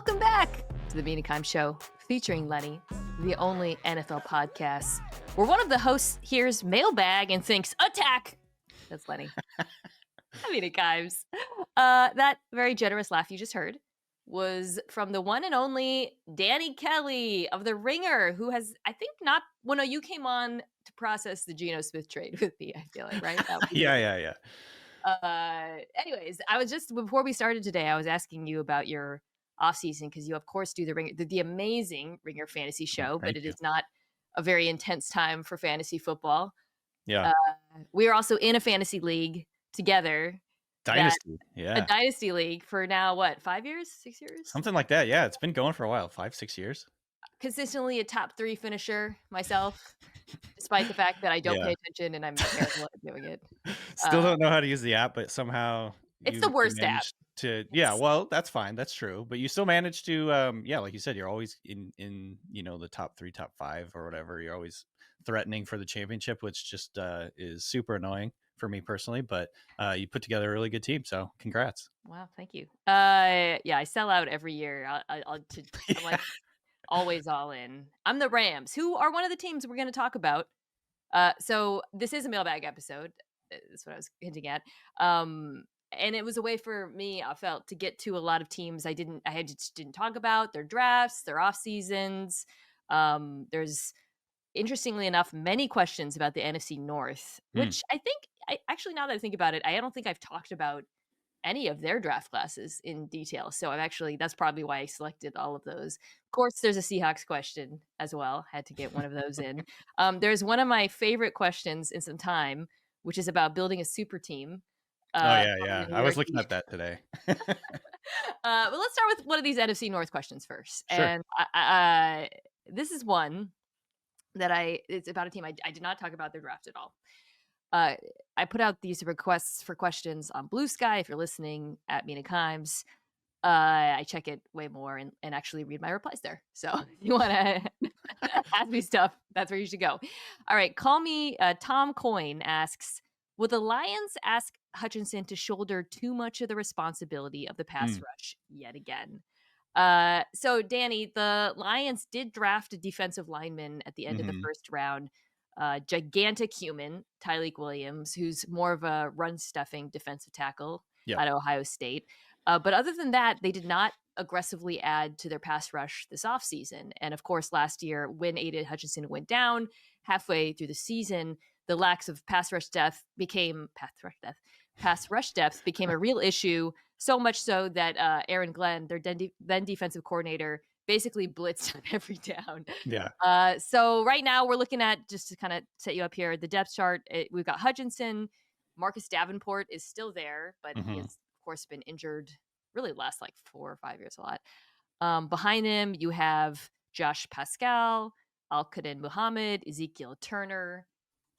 Welcome back to the Mina Kimes Show, featuring Lenny, the only NFL podcast where one of the hosts hears mailbag and thinks, attack! That's Lenny. Mina Kimes. That very generous laugh you just heard was from the one and only Danny Kelly of The Ringer, who has, I think, not... Well, no, you came on to process the Geno Smith trade with me, I feel like, right? Yeah. Anyways, I was just... Before we started today, I was asking you about your offseason, because you, of course, do the amazing Ringer Fantasy Show, but it is not a very intense time for fantasy football. Yeah. We are also in a fantasy league together. Dynasty. A dynasty league for now, what, 5 years? 6 years? Something like that. Yeah, it's been going for a while. 5-6 years. Consistently a top 3 finisher myself, despite the fact that I don't pay attention and I'm terrible at doing it. Still don't know how to use the app, but somehow it's the worst app. Well, that's fine. That's true. But you still manage to, like you said, you're always in the top 3, top 5 or whatever. You're always threatening for the championship, which just is super annoying for me personally. But you put together a really good team. So congrats. Wow. Thank you. I sell out every year. I'm like always all in. I'm the Rams, who are one of the teams we're going to talk about. So this is a mailbag episode. That's what I was hinting at. And it was a way for me, I felt, to get to a lot of teams I just didn't talk about, their drafts, their off seasons. There's, interestingly enough, many questions about the NFC North, which I think, actually, now that I think about it, I don't think I've talked about any of their draft classes in detail. So that's probably why I selected all of those. Of course, there's a Seahawks question as well. Had to get one of those in. There's one of my favorite questions in some time, which is about building a super team. Yeah. I was looking at that today. Well, let's start with one of these NFC North questions first. Sure. And this is one that it's about a team I did not talk about their draft at all. I put out these requests for questions on Blue Sky. If you're listening at Mina Kimes, I check it way more and actually read my replies there. So if you want to ask me stuff, that's where you should go. All right. Call me Tom Coyne asks, will the Lions ask Hutchinson to shoulder too much of the responsibility of the pass rush yet again? So Danny, the Lions did draft a defensive lineman at the end of the first round. Gigantic human, Tyleik Williams, who's more of a run-stuffing defensive tackle at Ohio State. But other than that, they did not aggressively add to their pass rush this offseason. And of course, last year, when Aiden Hutchinson went down halfway through the season, the lack of pass rush depth became a real issue, so much so that Aaron Glenn, their then defensive coordinator, basically blitzed on every down. Yeah. So right now we're looking at, just to kind of set you up here, the depth chart. We've got Hutchinson. Marcus Davenport is still there, but he has, of course, been injured really the last 4 or 5 years a lot. Behind him, you have Josh Pascal, Al-Qadim Muhammad, Ezekiel Turner.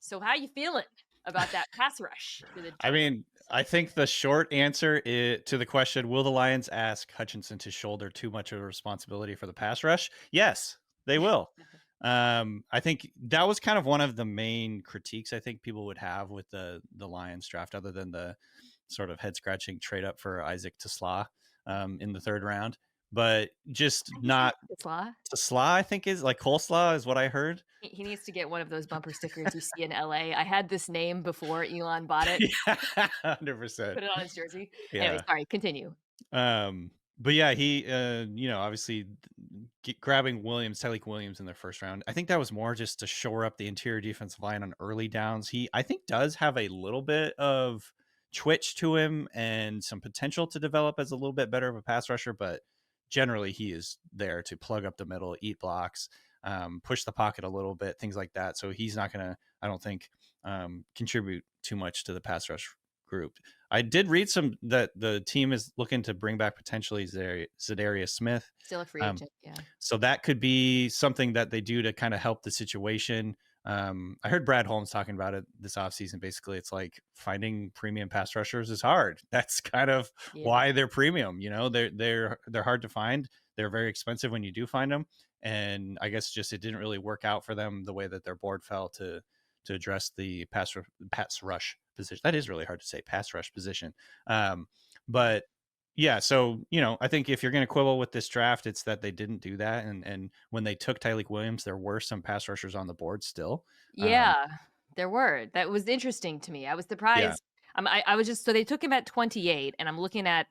So how are you feeling about that pass rush? I mean, I think the short answer to the question, will the Lions ask Hutchinson to shoulder too much of a responsibility for the pass rush? Yes, they will. I think that was kind of one of the main critiques I think people would have with the Lions draft, other than the sort of head scratching trade up for Isaac Tesla in the third round. But just not Tesla, I think, is like coleslaw is what I heard. He needs to get one of those bumper stickers you see in LA. I had this name before Elon bought it. 100%. Put it on his jersey. Yeah. Anyway, sorry, continue. But yeah, he, obviously grabbing Tyleik Williams in their first round. I think that was more just to shore up the interior defensive line on early downs. He, I think, does have a little bit of twitch to him and some potential to develop as a little bit better of a pass rusher, but generally he is there to plug up the middle, eat blocks, push the pocket a little bit, things like that. So he's not going to, I don't think, contribute too much to the pass rush group. I did read that the team is looking to bring back potentially Zadarius Smith. Still a free agent, yeah. So that could be something that they do to kind of help the situation. I heard Brad Holmes talking about it this offseason. Basically, it's like finding premium pass rushers is hard. That's kind of why they're premium. They're hard to find. They're very expensive when you do find them. And I guess just it didn't really work out for them the way that their board fell to address the pass rush position. That is really hard to say, pass rush position. But Yeah, so, I think if you're gonna quibble with this draft, it's that they didn't do that, and when they took Tyleik Williams, there were some pass rushers on the board still. Um, Yeah, there were. That was interesting to me. I was yeah. surprised. I was just so they took him at 28, and I'm looking at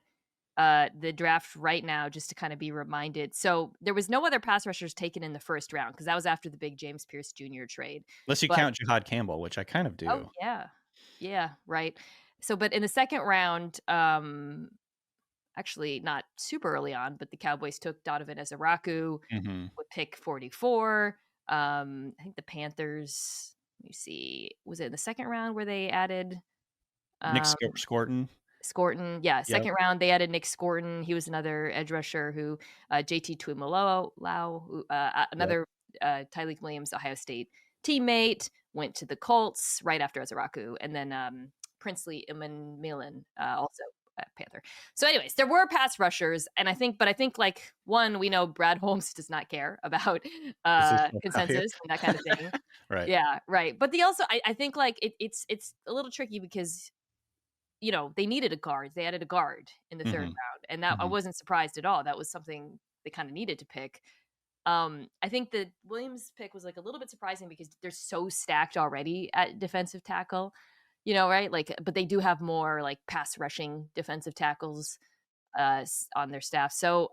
the draft right now just to kind of be reminded. So there was no other pass rushers taken in the first round because that was after the big James Pierce Jr. trade. Unless you But count Jihad Campbell, which I kind of oh do. yeah, yeah, right. So, but in the second round, actually not super early on, but the Cowboys took Donovan Ezeraku Mhm. with pick 44. I think the Panthers. Let me see. Was it in the second round where they added Nick um, Scorton. Scorton? Yeah, Yep, second round they added Nick Scorton. He was another edge rusher who JT Tuimoloau, yep. another Tyleik Williams, Ohio State teammate, went to the Colts right after Ezeraku, and then Princely Iman also Panther. So, anyways, there were pass rushers, and I think like one, we know Brad Holmes does not care about Positional value. consensus and that kind of thing. Right. Yeah, right. But the also, I think like it's a little tricky because they needed a guard. They added a guard in the third Mhm, round, and that I mhm. wasn't surprised at all. That was something they kind of needed to pick. I think the Williams pick was like a little bit surprising because they're so stacked already at defensive tackle, right? Like, but they do have more like pass rushing defensive tackles on their staff. So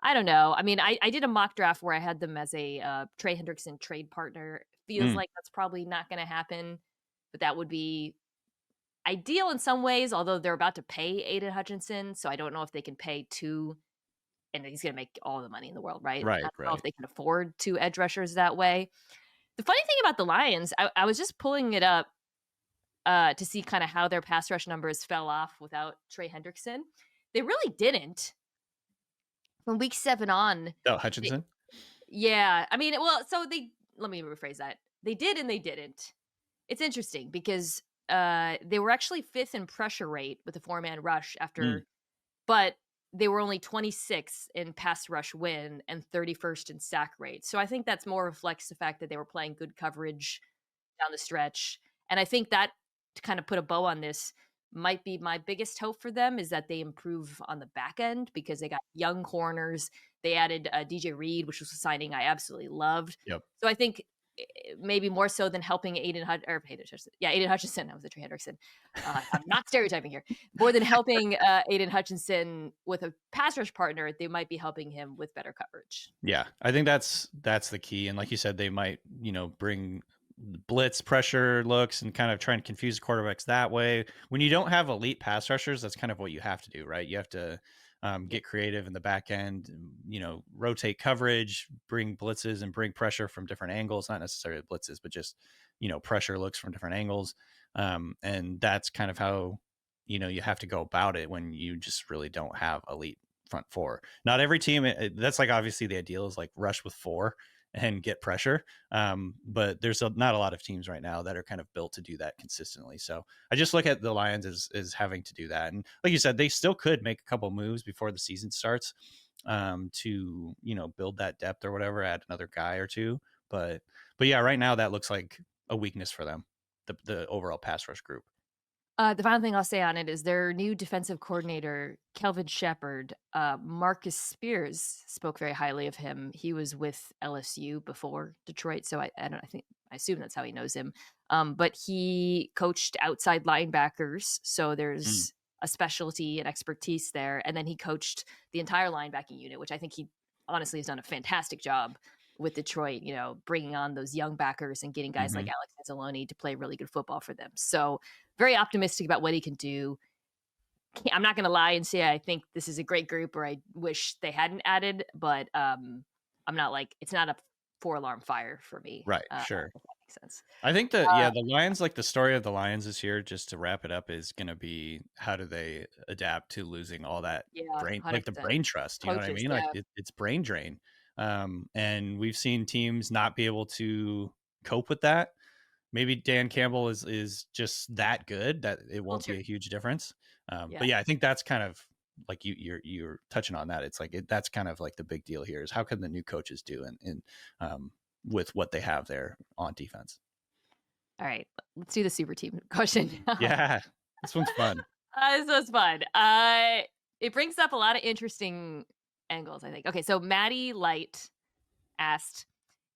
I don't know. I mean, I did a mock draft where I had them as a Trey Hendrickson trade partner. Feels Mm, like that's probably not going to happen, but that would be ideal in some ways. Although they're about to pay Aiden Hutchinson, so I don't know if they can pay two and he's gonna make all the money in the world, right? I right, don't know if right. they can afford 2 edge rushers that way. The funny thing about the Lions, I was just pulling it up, to see kinda how their pass rush numbers fell off without Trey Hendrickson. They really didn't. From week 7 on, Oh, they Hutchinson? yeah, I mean, well, so they let me rephrase that. They did and they didn't. It's interesting because, they were actually 5th in pressure rate with a four-man rush Mm, but they were only 26th in pass rush win and 31st in sack rate. So I think that's more reflects the fact that they were playing good coverage down the stretch. And I think that to kind of put a bow on this might be my biggest hope for them is that they improve on the back end because they got young corners. They added DJ Reed, which was a signing I absolutely loved. yep. So I think maybe more so than helping Aiden Hutchinson. Yeah, Aiden Hutchinson. That was a Trey Hendrickson. I'm not stereotyping here. More than helping Aiden Hutchinson with a pass rush partner, they might be helping him with better coverage. Yeah, I think that's the key, and like you said, they might, bring blitz pressure looks and kind of try and confuse quarterbacks that way. When you don't have elite pass rushers, that's kind of what you have to do, right? You have to Yeah, get creative in the back end, rotate coverage, bring blitzes and bring pressure from different angles, not necessarily blitzes, but just, pressure looks from different angles. And that's kind of how, you have to go about it when you just really don't have elite front four. Not every team, that's like obviously the ideal is like rush with four and get pressure. But there's not a lot of teams right now that are kind of built to do that consistently. So I just look at the Lions as having to do that. And like you said, they still could make a couple moves before the season starts, to, build that depth or whatever, add another guy or two. But yeah, right now that looks like a weakness for them, the overall pass rush group. The final thing I'll say on it is their new defensive coordinator, Kelvin Shepard. Marcus Spears spoke very highly of him. He was with LSU before Detroit, so I don't. I assume that's how he knows him. But he coached outside linebackers, so Mm, there's a specialty and expertise there. And then he coached the entire linebacking unit, which I think he honestly has done a fantastic job with Detroit. Bringing on those young backers and getting guys like mhm. Alex Anzalone to play really good football for them. So very optimistic about what he can do. I'm not going to lie and say I think this is a great group or I wish they hadn't added, but I'm not like it's not a four alarm fire for me. Right, sure. If that makes sense. I think that, Uh, yeah, the Lions, like the story of the Lions this year, just to wrap it up, is going to be how do they adapt to losing all that yeah, brain, like the 100%. brain trust, you know what I Coaches, mean? Like yeah, it's brain drain. And we've seen teams not be able to cope with that. Maybe Dan Campbell is just that good that it won't culture, be a huge difference. yeah. But yeah, I think that's kind of like you're touching on that. It's like that's kind of like the big deal here is how can the new coaches do in with what they have there on defense. All right, let's do the super team question. Yeah, this one's fun. This was fun. It brings up a lot of interesting angles, I think. Okay, so Maddie Light asked,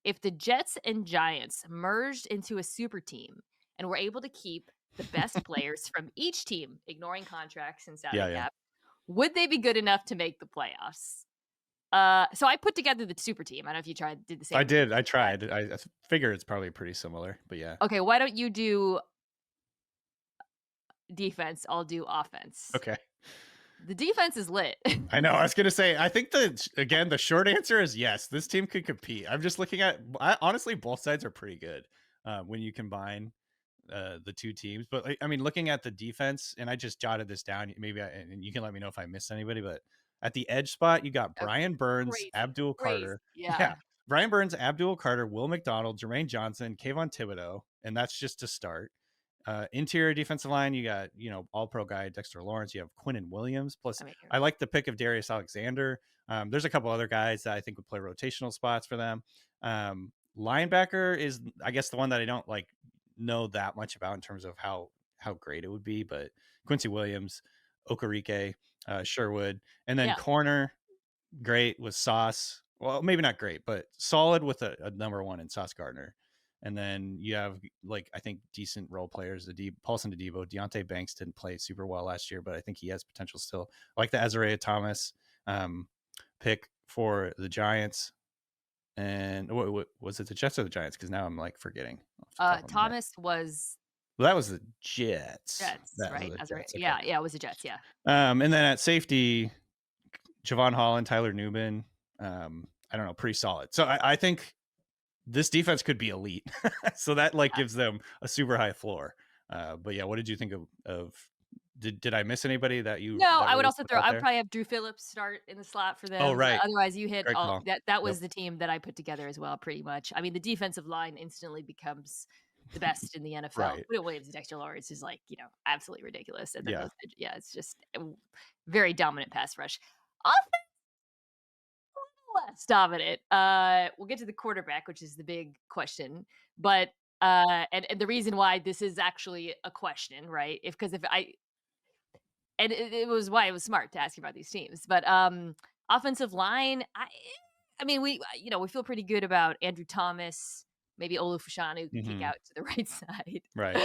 if the Jets and Giants merged into a super team and were able to keep the best players from each team, ignoring contracts and salary Yeah. cap, would they be good enough to make the playoffs? So I put together the super team. I don't know if you did the same. I did. I tried. I figure it's probably pretty similar, but yeah. Okay, why don't you do defense? I'll do offense. Okay. The defense is lit. I know. I was going to say, I think the short answer is yes. This team could compete. I'm just looking at, honestly, both sides are pretty good when you combine the two teams. But I mean, looking at the defense, and I just jotted this down. Maybe and you can let me know if I missed anybody. But at the edge spot, you got Brian Burns, Crazy. Abdul Carter. Yeah. Brian Burns, Abdul Carter, Will McDonald, Jermaine Johnson, Kayvon Thibodeau, and that's just to start. Interior defensive line, you got, all pro guy Dexter Lawrence. You have Quinnen Williams. Plus, I like the pick of Darius Alexander. There's a couple other guys that I think would play rotational spots for them. Linebacker is, I guess, the one that I don't know that much about in terms of how great it would be. But Quincy Williams, Okereke, Sherwood, and then corner, great with Sauce. Well, maybe not great, but solid with a number one in Sauce Gardner. And then you have, I think, decent role players. Paulson Adebo, Deontay Banks didn't play super well last year, but I think he has potential still. I like the Azariah Thomas pick for the Giants. And what was it, the Jets or the Giants? Because now I'm forgetting. Thomas was. Well, that was the Jets. Right? Jets. Okay. Yeah, it was the Jets. Yeah. And then at safety, Javon Holland, Tyler Newman. I don't know, pretty solid. So I think this defense could be elite. So that gives them a super high floor. But yeah, what did you think of did I miss anybody that you? No, I would also throw. I'd probably have Drew Phillips start in the slot for them. Oh, right. Otherwise, you hit all that. That was the team that I put together as well, pretty much. I mean, the defensive line instantly becomes the best in the NFL. Right. Williams and Dexter Lawrence is absolutely ridiculous. And then it's just a very dominant pass rush. Offense, less dominant. We'll get to the quarterback, which is the big question. But and the reason why this is actually a question, right? It was why it was smart to ask you about these teams. But offensive line, I mean, we feel pretty good about Andrew Thomas, maybe Olu Fashanu can kick out to the right side. Right.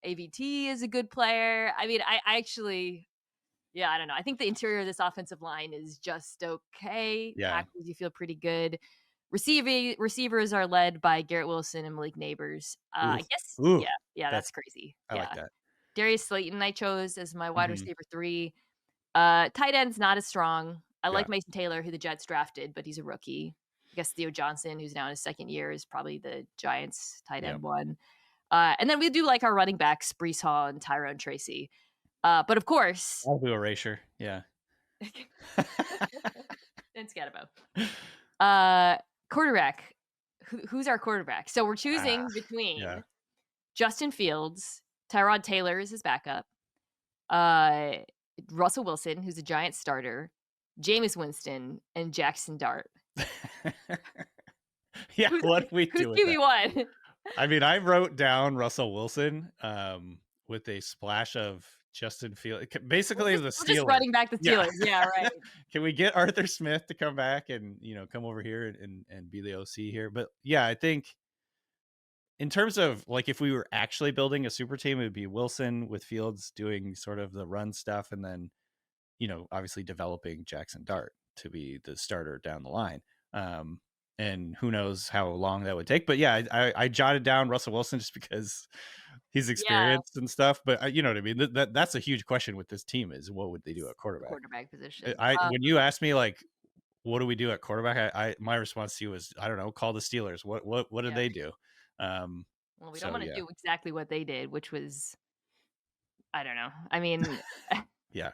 AVT is a good player. I mean, I actually. Yeah, I don't know. I think the interior of this offensive line is just okay. Yeah. Tackles, you feel pretty good. Receivers are led by Garrett Wilson and Malik Neighbors. I guess. Ooh. Yeah, that's crazy. I like that. Darius Slayton I chose as my wide receiver 3. Tight end's not as strong. I like Mason Taylor, who the Jets drafted, but he's a rookie. I guess Theo Johnson, who's now in his second year, is probably the Giants tight end one. And then we do like our running backs, Breece Hall and Tyrone Tracy. But of course, I'll do erasure. Yeah. And Scatabo. Quarterback. Who's our quarterback? So we're choosing between Justin Fields, Tyrod Taylor is his backup, Russell Wilson, who's a Giants starter, Jameis Winston, and Jackson Dart. What we do with QB1? I mean, I wrote down Russell Wilson with a splash of Justin Fields, basically the Steelers. Just running back the Steelers. Yeah, right. Can we get Arthur Smith to come back and come over here and be the OC here? But yeah, I think in terms of if we were actually building a super team, it would be Wilson with Fields doing sort of the run stuff, and then obviously developing Jackson Dart to be the starter down the line. And who knows how long that would take. But yeah, I jotted down Russell Wilson just because he's experienced and stuff. But you know what I mean? That's a huge question with this team is what would they do at quarterback? Quarterback position. When you asked me what do we do at quarterback, my response to you was, I don't know, call the Steelers. What did they do? Well, we don't want to do exactly what they did, which was, I don't know. I mean, yeah.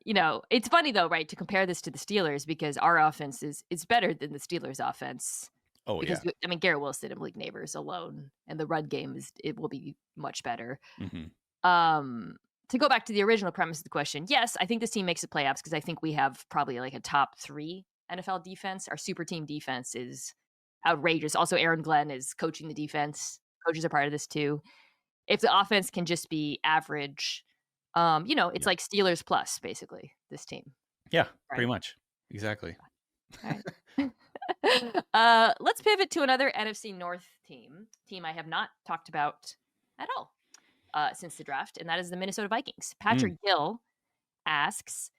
It's funny though, right, to compare this to the Steelers because our offense is better than the Steelers' offense. Oh, because, I mean, Garrett Wilson and Malik Neighbors alone, and the run game will be much better. Mm-hmm. To go back to the original premise of the question, yes, I think this team makes the playoffs because I think we have probably a top 3 NFL defense. Our super team defense is outrageous. Also, Aaron Glenn is coaching the defense. Coaches are part of this too. If the offense can just be average, It's Yeah. like Steelers plus basically, this team, Yeah, pretty right? much. Exactly. All right. Let's pivot to another NFC North team I have not talked about at all since the draft, and that is the Minnesota Vikings. Mm. Patrick Gill asks,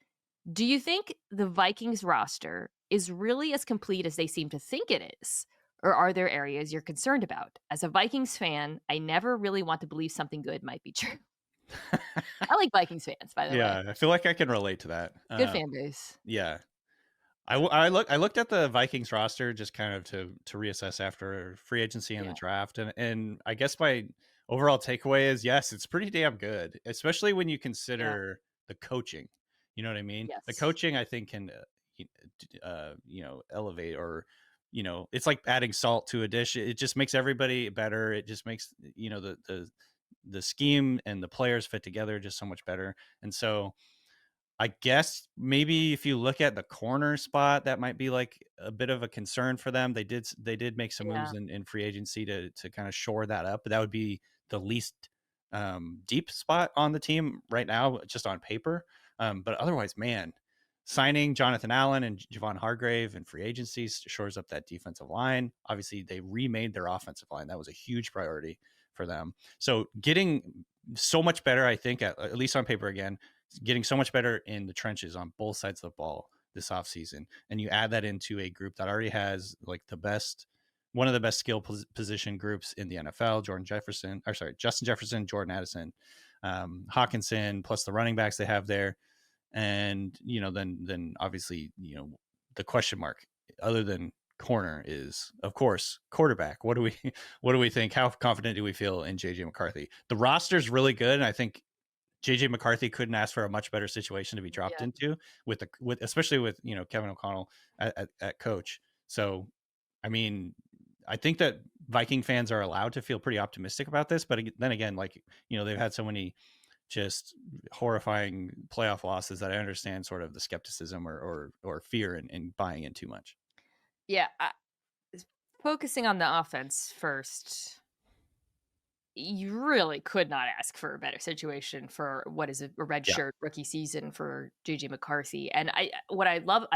do you think the Vikings roster is really as complete as they seem to think it is? Or are there areas you're concerned about? As a Vikings fan, I never really want to believe something good might be true. I like Vikings fans, by the way. Yeah, I feel like I can relate to that. Good fan base. Yeah. I looked at the Vikings roster just kind of to reassess after free agency and the Yeah. draft, and I guess my overall takeaway is yes, it's pretty damn good, especially when you Yeah. consider the coaching. You know what I mean? The Yes. coaching I think can elevate, or it's like adding salt to a dish. It just makes everybody better. It just makes the scheme and the players fit together just so much better. And so I guess maybe if you look at the corner spot, that might be like a bit of a concern for them. They did make some moves Yeah. in free agency to kind of shore that up, but that would be the least deep spot on the team right now, just on paper. But otherwise, man, signing Jonathan Allen and Javon Hargrave in free agency shores up that defensive line. Obviously, they remade their offensive line. That was a huge priority for them. So getting so much better, I think, at least on paper again, getting so much better in the trenches on both sides of the ball this offseason. And you add that into a group that already has like one of the best skill position groups in the NFL, Justin Jefferson, Jordan Addison, Hawkinson, plus the running backs they have there. And, then obviously, the question mark other than corner is, of course, quarterback. What do we think? How confident do we feel in JJ McCarthy? The roster's really good. And I think JJ McCarthy couldn't ask for a much better situation to be dropped Yeah. into with especially with Kevin O'Connell at coach. So, I mean, I think that Viking fans are allowed to feel pretty optimistic about this, but then again, like they've had so many just horrifying playoff losses that I understand sort of the skepticism or fear in buying in too much. Yeah. Focusing on the offense first, you really could not ask for a better situation for what is a Yeah, redshirt rookie season for JJ McCarthy. And I love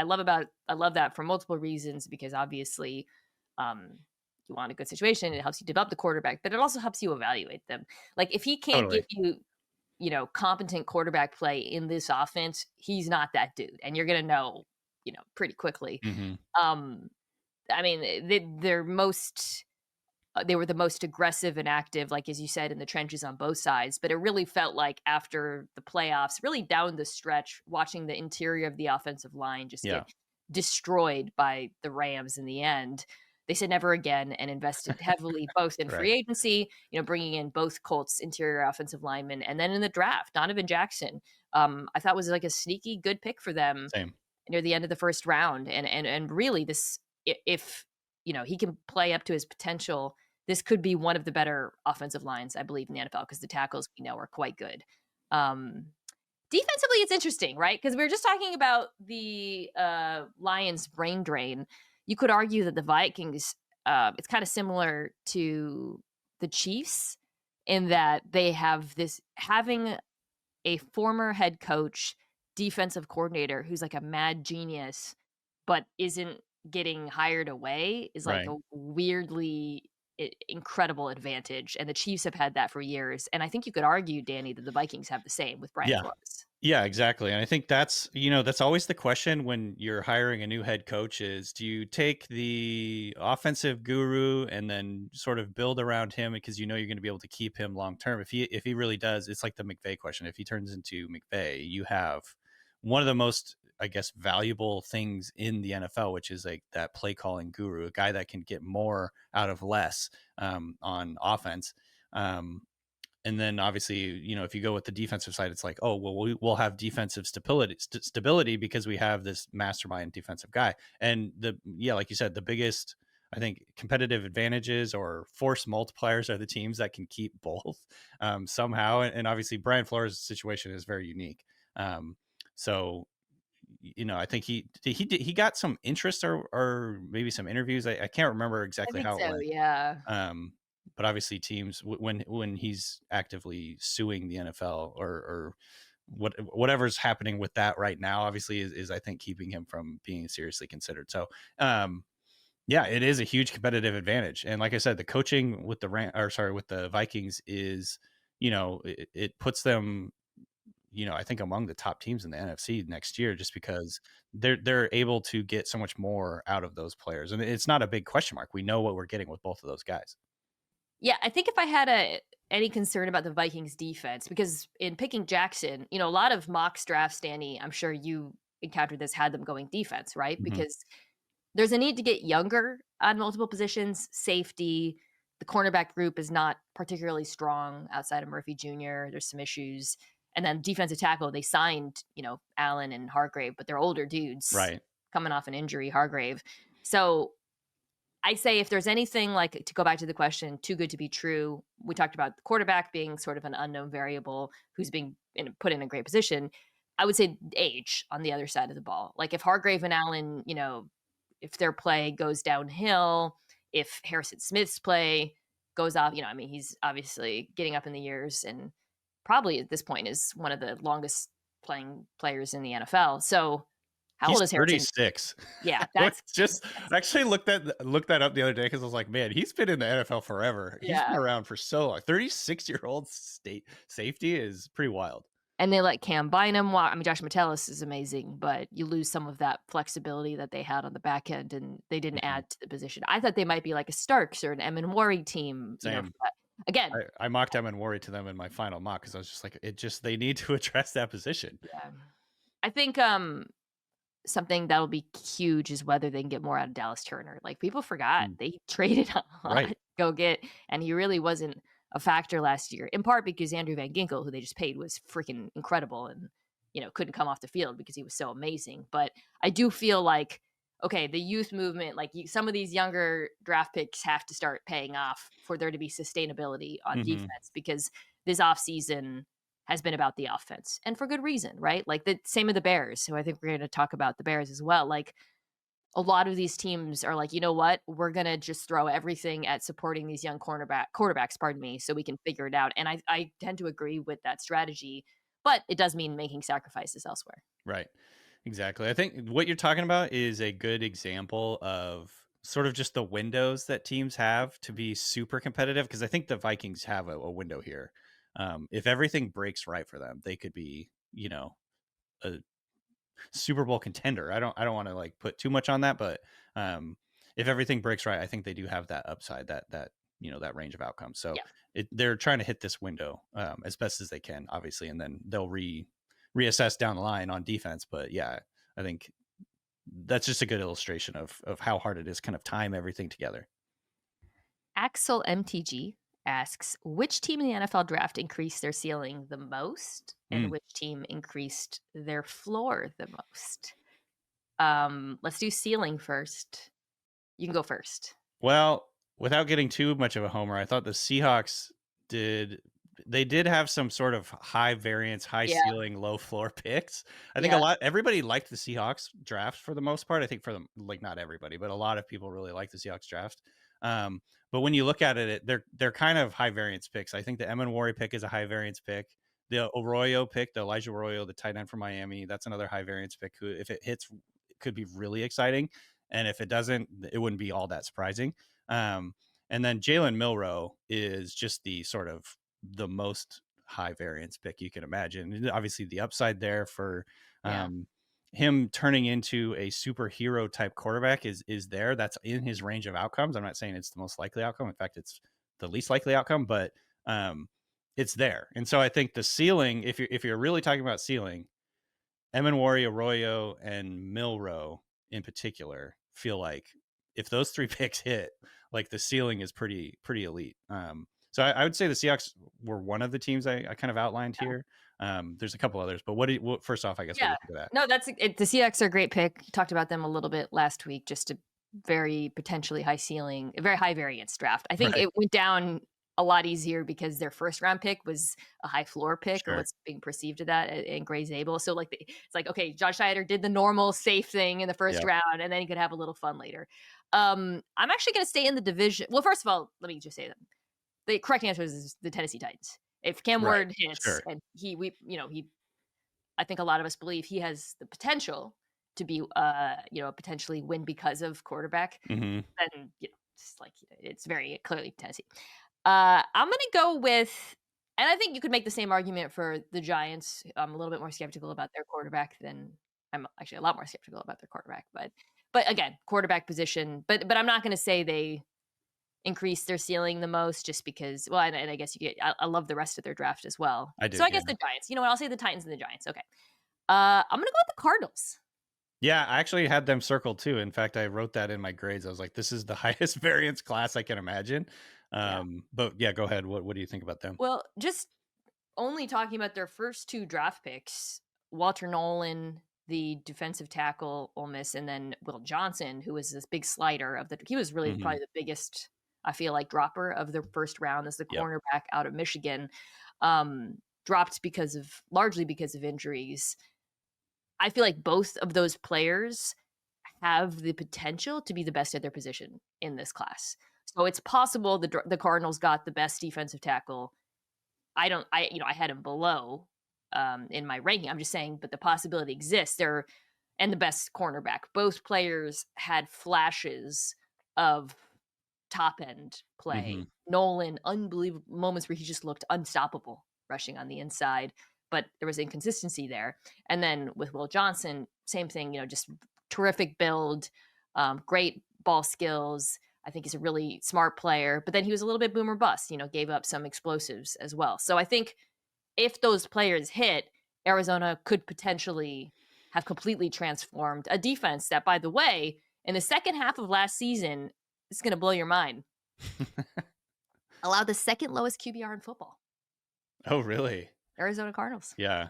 that for multiple reasons because obviously, um, you want a good situation. It helps you develop the quarterback, but it also helps you evaluate them. Like if he can't give totally. you, competent quarterback play in this offense, he's not that dude, and you're gonna know, pretty quickly. Hmm. Um, I mean, they were the most aggressive and active, like as you said, in the trenches on both sides. But it really felt like after the playoffs, really down the stretch, watching the interior of the offensive line just Yeah, get destroyed by the Rams in the end. They said never again and invested heavily both in right. free agency, bringing in both Colts interior offensive linemen, and then in the draft, Donovan Jackson. I thought was like a sneaky good pick for them Same. near the end of the first round, and really if he can play up to his potential, this could be one of the better offensive lines, I believe, in the NFL because the tackles we know are quite good. Um, Defensively, it's interesting, right? Because we were just talking about the Lions' brain drain. You could argue that the Vikings, it's kind of similar to the Chiefs in that they have this having a former head coach, defensive coordinator who's like a mad genius, but isn't getting hired away is like Right. a weirdly incredible advantage. And the Chiefs have had that for years. And I think you could argue, Danny, that the Vikings have the same with Brian Yeah. Flores. Yeah, exactly. And I think that's always the question when you're hiring a new head coach is, do you take the offensive guru and then sort of build around him because you're going to be able to keep him long term? If he really does, it's like the McVay question. If he turns into McVay, you have one of the most, I guess, valuable things in the NFL, which is like that play calling guru, a guy that can get more out of less on offense. Um, and then obviously, if you go with the defensive side, it's like, oh, well, we'll have defensive stability because we have this mastermind defensive guy. And like you said, the biggest, I think, competitive advantages or force multipliers are the teams that can keep both somehow. And obviously, Brian Flores' situation is very unique. So, I think he got some interest or maybe some interviews. I can't remember I exactly think how it so. went. Yeah. But obviously teams when he's actively suing the NFL or whatever's happening with that right now, obviously, is I think keeping him from being seriously considered. So, yeah, it is a huge competitive advantage. And like I said, the coaching with with the Vikings is, it puts them, I think among the top teams in the NFC next year, just because they're able to get so much more out of those players. And it's not a big question mark. We know what we're getting with both of those guys. Yeah, I think if I had any concern about the Vikings defense, because in picking Jackson, a lot of mocks drafts, Danny, I'm sure you encountered this, had them going defense, right? Mhm. Because there's a need to get younger on multiple positions. Safety, the cornerback group is not particularly strong outside of Murphy Jr. There's some issues. And then defensive tackle, they signed, Allen and Hargrave, but they're older dudes Right. coming off an injury, Hargrave. So I say if there's anything, like, to go back to the question, too good to be true, we talked about the quarterback being sort of an unknown variable who's being put in a great position. I would say age on the other side of the ball. Like if Hargrave and Allen, if their play goes downhill, if Harrison Smith's play goes off, I mean, he's obviously getting up in the years and probably at this point is one of the longest playing players in the NFL. So how He's old is Harrison? 36. Yeah, It's that's just I actually looked that up the other day because I was like, man, he's been in the NFL forever. He's been yeah. around for so long. 36-year-old state safety is pretty wild. And they let Cam Bynum walk. I mean, Josh Metellus is amazing, but you lose some of that flexibility that they had on the back end, and they didn't Mhm. add to the position. I thought they might be like a Starks or an Emin team, Same. but again, I mocked them and worried to them in my final mock because I was just like, they need to address that position. yeah. I think something that'll be huge is whether they can get more out of Dallas Turner. Like people forgot Mm. they traded a lot Right. to go get, and he really wasn't a factor last year. In part because Andrew Van Ginkel, who they just paid, was freaking incredible and couldn't come off the field because he was so amazing. But I do feel like okay, the youth movement, like some of these younger draft picks have to start paying off for there to be sustainability on Mhm. defense because this offseason has been about the offense and for good reason, right? Like the same with the Bears, who I think we're going to talk about the Bears as well. Like a lot of these teams are like, you know what? We're going to just throw everything at supporting these young quarterbacks, pardon me, so we can figure it out. And I tend to agree with that strategy, but it does mean making sacrifices elsewhere. Right. Exactly. I think what you're talking about is a good example of sort of just the windows that teams have to be super competitive. Because I think the Vikings have a window here. If everything breaks right for them, they could be, a Super Bowl contender. I don't want to like put too much on that, but if everything breaks right, I think they do have that upside, that range of outcomes. So Yeah. they're trying to hit this window as best as they can, obviously, and then they'll reassess down the line on defense. But yeah, I think that's just a good illustration of how hard it is kind of time everything together. Axel MTG asks, which team in the NFL draft increased their ceiling the most and Mm. which team increased their floor the most? Let's do ceiling first. You can go first. Well, without getting too much of a homer, I thought the Seahawks did they did have some sort of high variance, high Yeah, ceiling, low floor picks. I think yeah, everybody liked the Seahawks draft for the most part. I think for them, like not everybody, but a lot of people really like the Seahawks draft. Um, but when you look at it, they're kind of high variance picks. I think the Emin pick is a high variance pick. The Arroyo pick, the Elijah Arroyo, the tight end from Miami, that's another high variance pick. Who, if it hits, could be really exciting. And if it doesn't, it wouldn't be all that surprising. Um, and then Jalen Milrow is just the sort of the most high variance pick you can imagine. And obviously, the upside there for yeah, him turning into a superhero type quarterback is there. That's in his range of outcomes. I'm not saying it's the most likely outcome. In fact, it's the least likely outcome, but it's there. And so I think the ceiling, if you're really talking about ceiling, Eminwari, Arroyo, and Milrow in particular feel like if those three picks hit, like the ceiling is pretty elite. So I would say the Seahawks were one of the teams I kind of outlined here. There's a couple others, but first off, I guess what do yeah. you think of that? No, that's it. The Seahawks are a great pick. Talked about them a little bit last week. Just a very potentially high ceiling, a very high variance draft. I think Right. it went down a lot easier because their first round pick was a high floor pick, or Sure. what's being perceived of that in Gray Zabel. So like it's like okay, Josh Schneider did the normal safe thing in the first Yeah. round, and then he could have a little fun later. I'm actually going to stay in the division. Well, first of all, let me just say that the correct answer is the Tennessee Titans. If Cam Right. Ward hits Sure. and he I think a lot of us believe he has the potential to be, potentially win because of quarterback. Mhm. Then, it's like it's very clearly Tennessee. I'm gonna go with, and I think you could make the same argument for the Giants. I'm a little bit more skeptical about their quarterback than I'm actually a lot more skeptical about their quarterback, but again, quarterback position. But I'm not gonna say they increase their ceiling the most just because. Well, and I guess you get. I love the rest of their draft as well. I So do, I yeah. guess the Giants. You know what? I'll say the Titans and the Giants. Okay. I'm gonna go with the Cardinals. Yeah, I actually had them circled too. In fact, I wrote that in my grades. I was like, this is the highest variance class I can imagine. Yeah. But yeah, go ahead. What do you think about them? Well, just only talking about their first 2 draft picks, Walter Nolan, the defensive tackle, Ole Miss, and then Will Johnson, who was this big slider he was really Mhm. probably the biggest, I feel like, dropper of the first round as the Yep. cornerback out of Michigan. Dropped largely because of injuries. I feel like both of those players have the potential to be the best at their position in this class. So it's possible the Cardinals got the best defensive tackle. I had him below in my ranking. I'm just saying, but the possibility exists. And the best cornerback. Both players had flashes of top end play. Mhm. Nolan, unbelievable moments where he just looked unstoppable rushing on the inside, but there was inconsistency there. And then with Will Johnson, same thing, just terrific build, great ball skills. I think he's a really smart player, but then he was a little bit boomer bust, gave up some explosives as well. So I think if those players hit, Arizona could potentially have completely transformed a defense that, by the way, in the second half of last season, it's going to blow your mind, allowed the second lowest QBR in football. Oh, really? Arizona Cardinals. Yeah.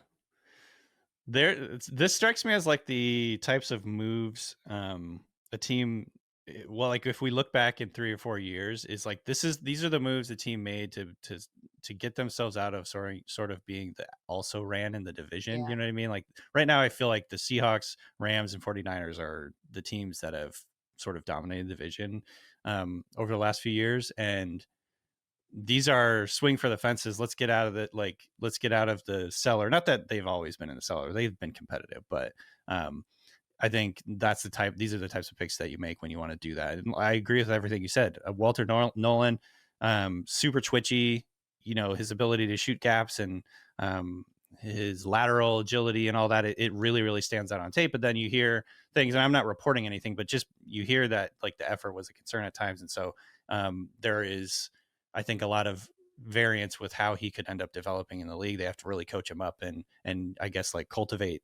This strikes me as like the types of moves a team well, like if we look back in 3 or 4 years, is like these are the moves the team made to get themselves out of sort of being the also ran in the division. Yeah. You know what I mean? Like right now I feel like the Seahawks, Rams, and 49ers are the teams that have sort of dominated the division over the last few years. And these are swing for the fences. Let's get out of let's get out of the cellar. Not that they've always been in the cellar. They've been competitive, but I think these are the types of picks that you make when you want to do that. And I agree with everything you said. Walter Nolan, super twitchy, his ability to shoot gaps and his lateral agility and all that. It really, really stands out on tape. But then you hear things, and I'm not reporting anything, but just you hear that like the effort was a concern at times. And so there is, I think, a lot of variance with how he could end up developing in the league. They have to really coach him up and I guess like cultivate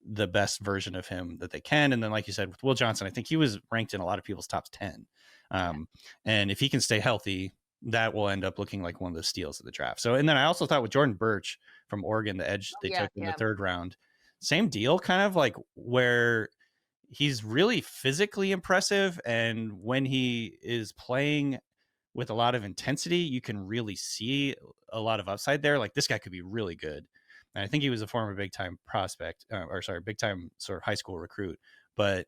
the best version of him that they can. And then, like you said, with Will Johnson, I think he was ranked in a lot of people's top 10. And if he can stay healthy, that will end up looking like one of the steals of the draft. So, and then I also thought with Jordan Birch from Oregon, the edge they took in the third round, same deal, kind of like where he's really physically impressive. And when he is playing with a lot of intensity, you can really see a lot of upside there. Like this guy could be really good. And I think he was a former big time prospect, big time sort of high school recruit, but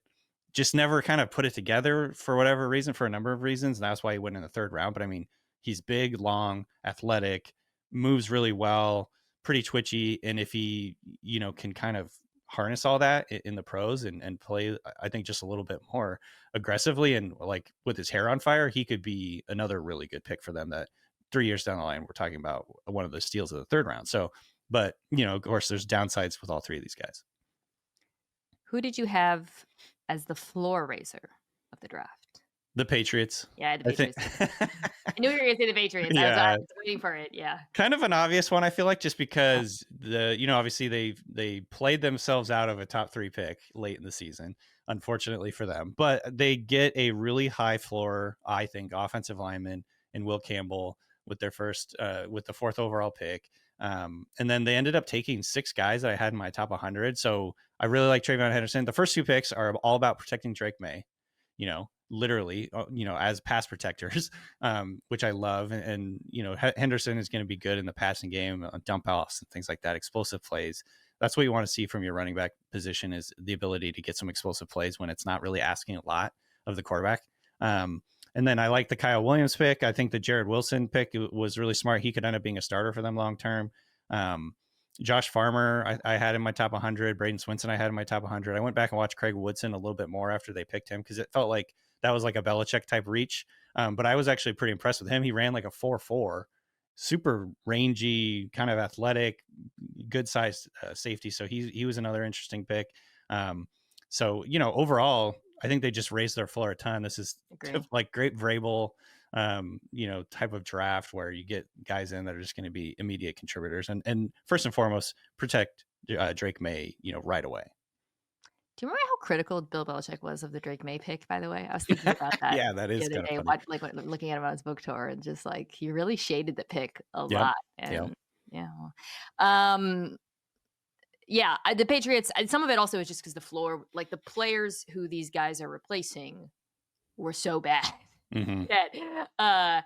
just never kind of put it together for whatever reason, for a number of reasons. And that's why he went in the third round. But I mean, he's big, long, athletic, moves really well, pretty twitchy. And if he, can kind of harness all that in the pros and play, I think, just a little bit more aggressively and like with his hair on fire, he could be another really good pick for them that 3 years down the line, we're talking about one of the steals of the third round. So, but of course there's downsides with all three of these guys. Who did you have as the floor raiser of the draft? The Patriots. Yeah, the Patriots. I knew you were going to say the Patriots. Yeah. I was waiting for it. Yeah. Kind of an obvious one, I feel like, just because obviously they played themselves out of a top 3 pick late in the season, unfortunately for them. But they get a really high floor, I think, offensive lineman in Will Campbell with their first with the 4th overall pick. And then they ended up taking 6 guys that I had in my top 100. So I really like Trayvon Henderson. The first 2 picks are all about protecting Drake May, literally, as pass protectors, which I love. And Henderson is going to be good in the passing game, dump offs and things like that, explosive plays. That's what you want to see from your running back position, is the ability to get some explosive plays when it's not really asking a lot of the quarterback. And then I like the Kyle Williams pick. I think the Jared Wilson pick was really smart. He could end up being a starter for them long term. Josh Farmer, I had in my top 100. Braden Swinson, I had in my top 100. I went back and watched Craig Woodson a little bit more after they picked him because it felt like that was like a Belichick type reach. But I was actually pretty impressed with him. He ran like a 4.4, super rangy, kind of athletic, good sized safety. So he was another interesting pick. So, overall, I think they just raised their floor a ton. This is Agree. like great Vrabel, type of draft where you get guys in that are just going to be immediate contributors and first and foremost protect Drake May, right away. Do you remember how critical Bill Belichick was of the Drake May pick, by the way? I was thinking about that Yeah, that the is other kind of day, funny. looking at him on his book tour, and just like he really shaded the pick a Yep. lot. Yep. And yeah, well, um, yeah, the Patriots. And some of it also is just because the floor, like the players who these guys are replacing, were so bad. Hmm. That,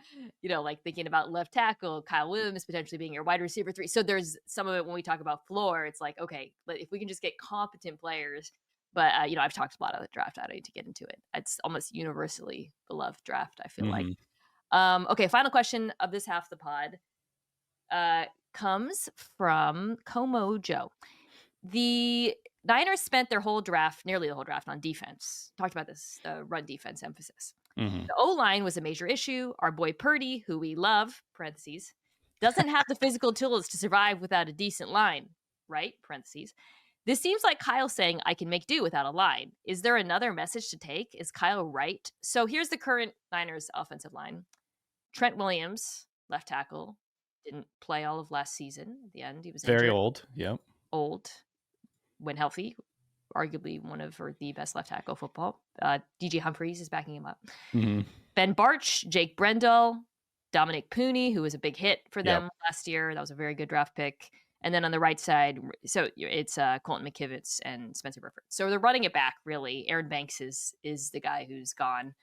like thinking about left tackle, Kyle Williams potentially being your wide receiver 3. So there's some of it when we talk about floor, it's like, okay, but if we can just get competent players. But, I've talked a lot of the draft. I don't need to get into it. It's almost universally beloved draft, I feel like. Hmm. Okay, final question of this half the pod comes from Como Joe. The Niners spent their whole draft, nearly the whole draft, on defense. Talked about this, the run defense emphasis. Hmm. The O-line was a major issue. Our boy Purdy, who we love, parentheses, doesn't have the physical tools to survive without a decent line, right? Parentheses. This seems like Kyle saying, I can make do without a line. Is there another message to take? Is Kyle right? So here's the current Niners offensive line. Trent Williams, left tackle, didn't play all of last season. At the end, he was Very injured. old. Yep. Old, when healthy, arguably one of or the best left tackle football. DJ Humphries is backing him up. Hmm. Ben Barch, Jake Brendel, Dominic Pooney, who was a big hit for Yep. them last year. That was a very good draft pick. And then on the right side, so it's Colton McKivitz and Spencer Burford. So they're running it back, really. Aaron Banks is the guy who's gone.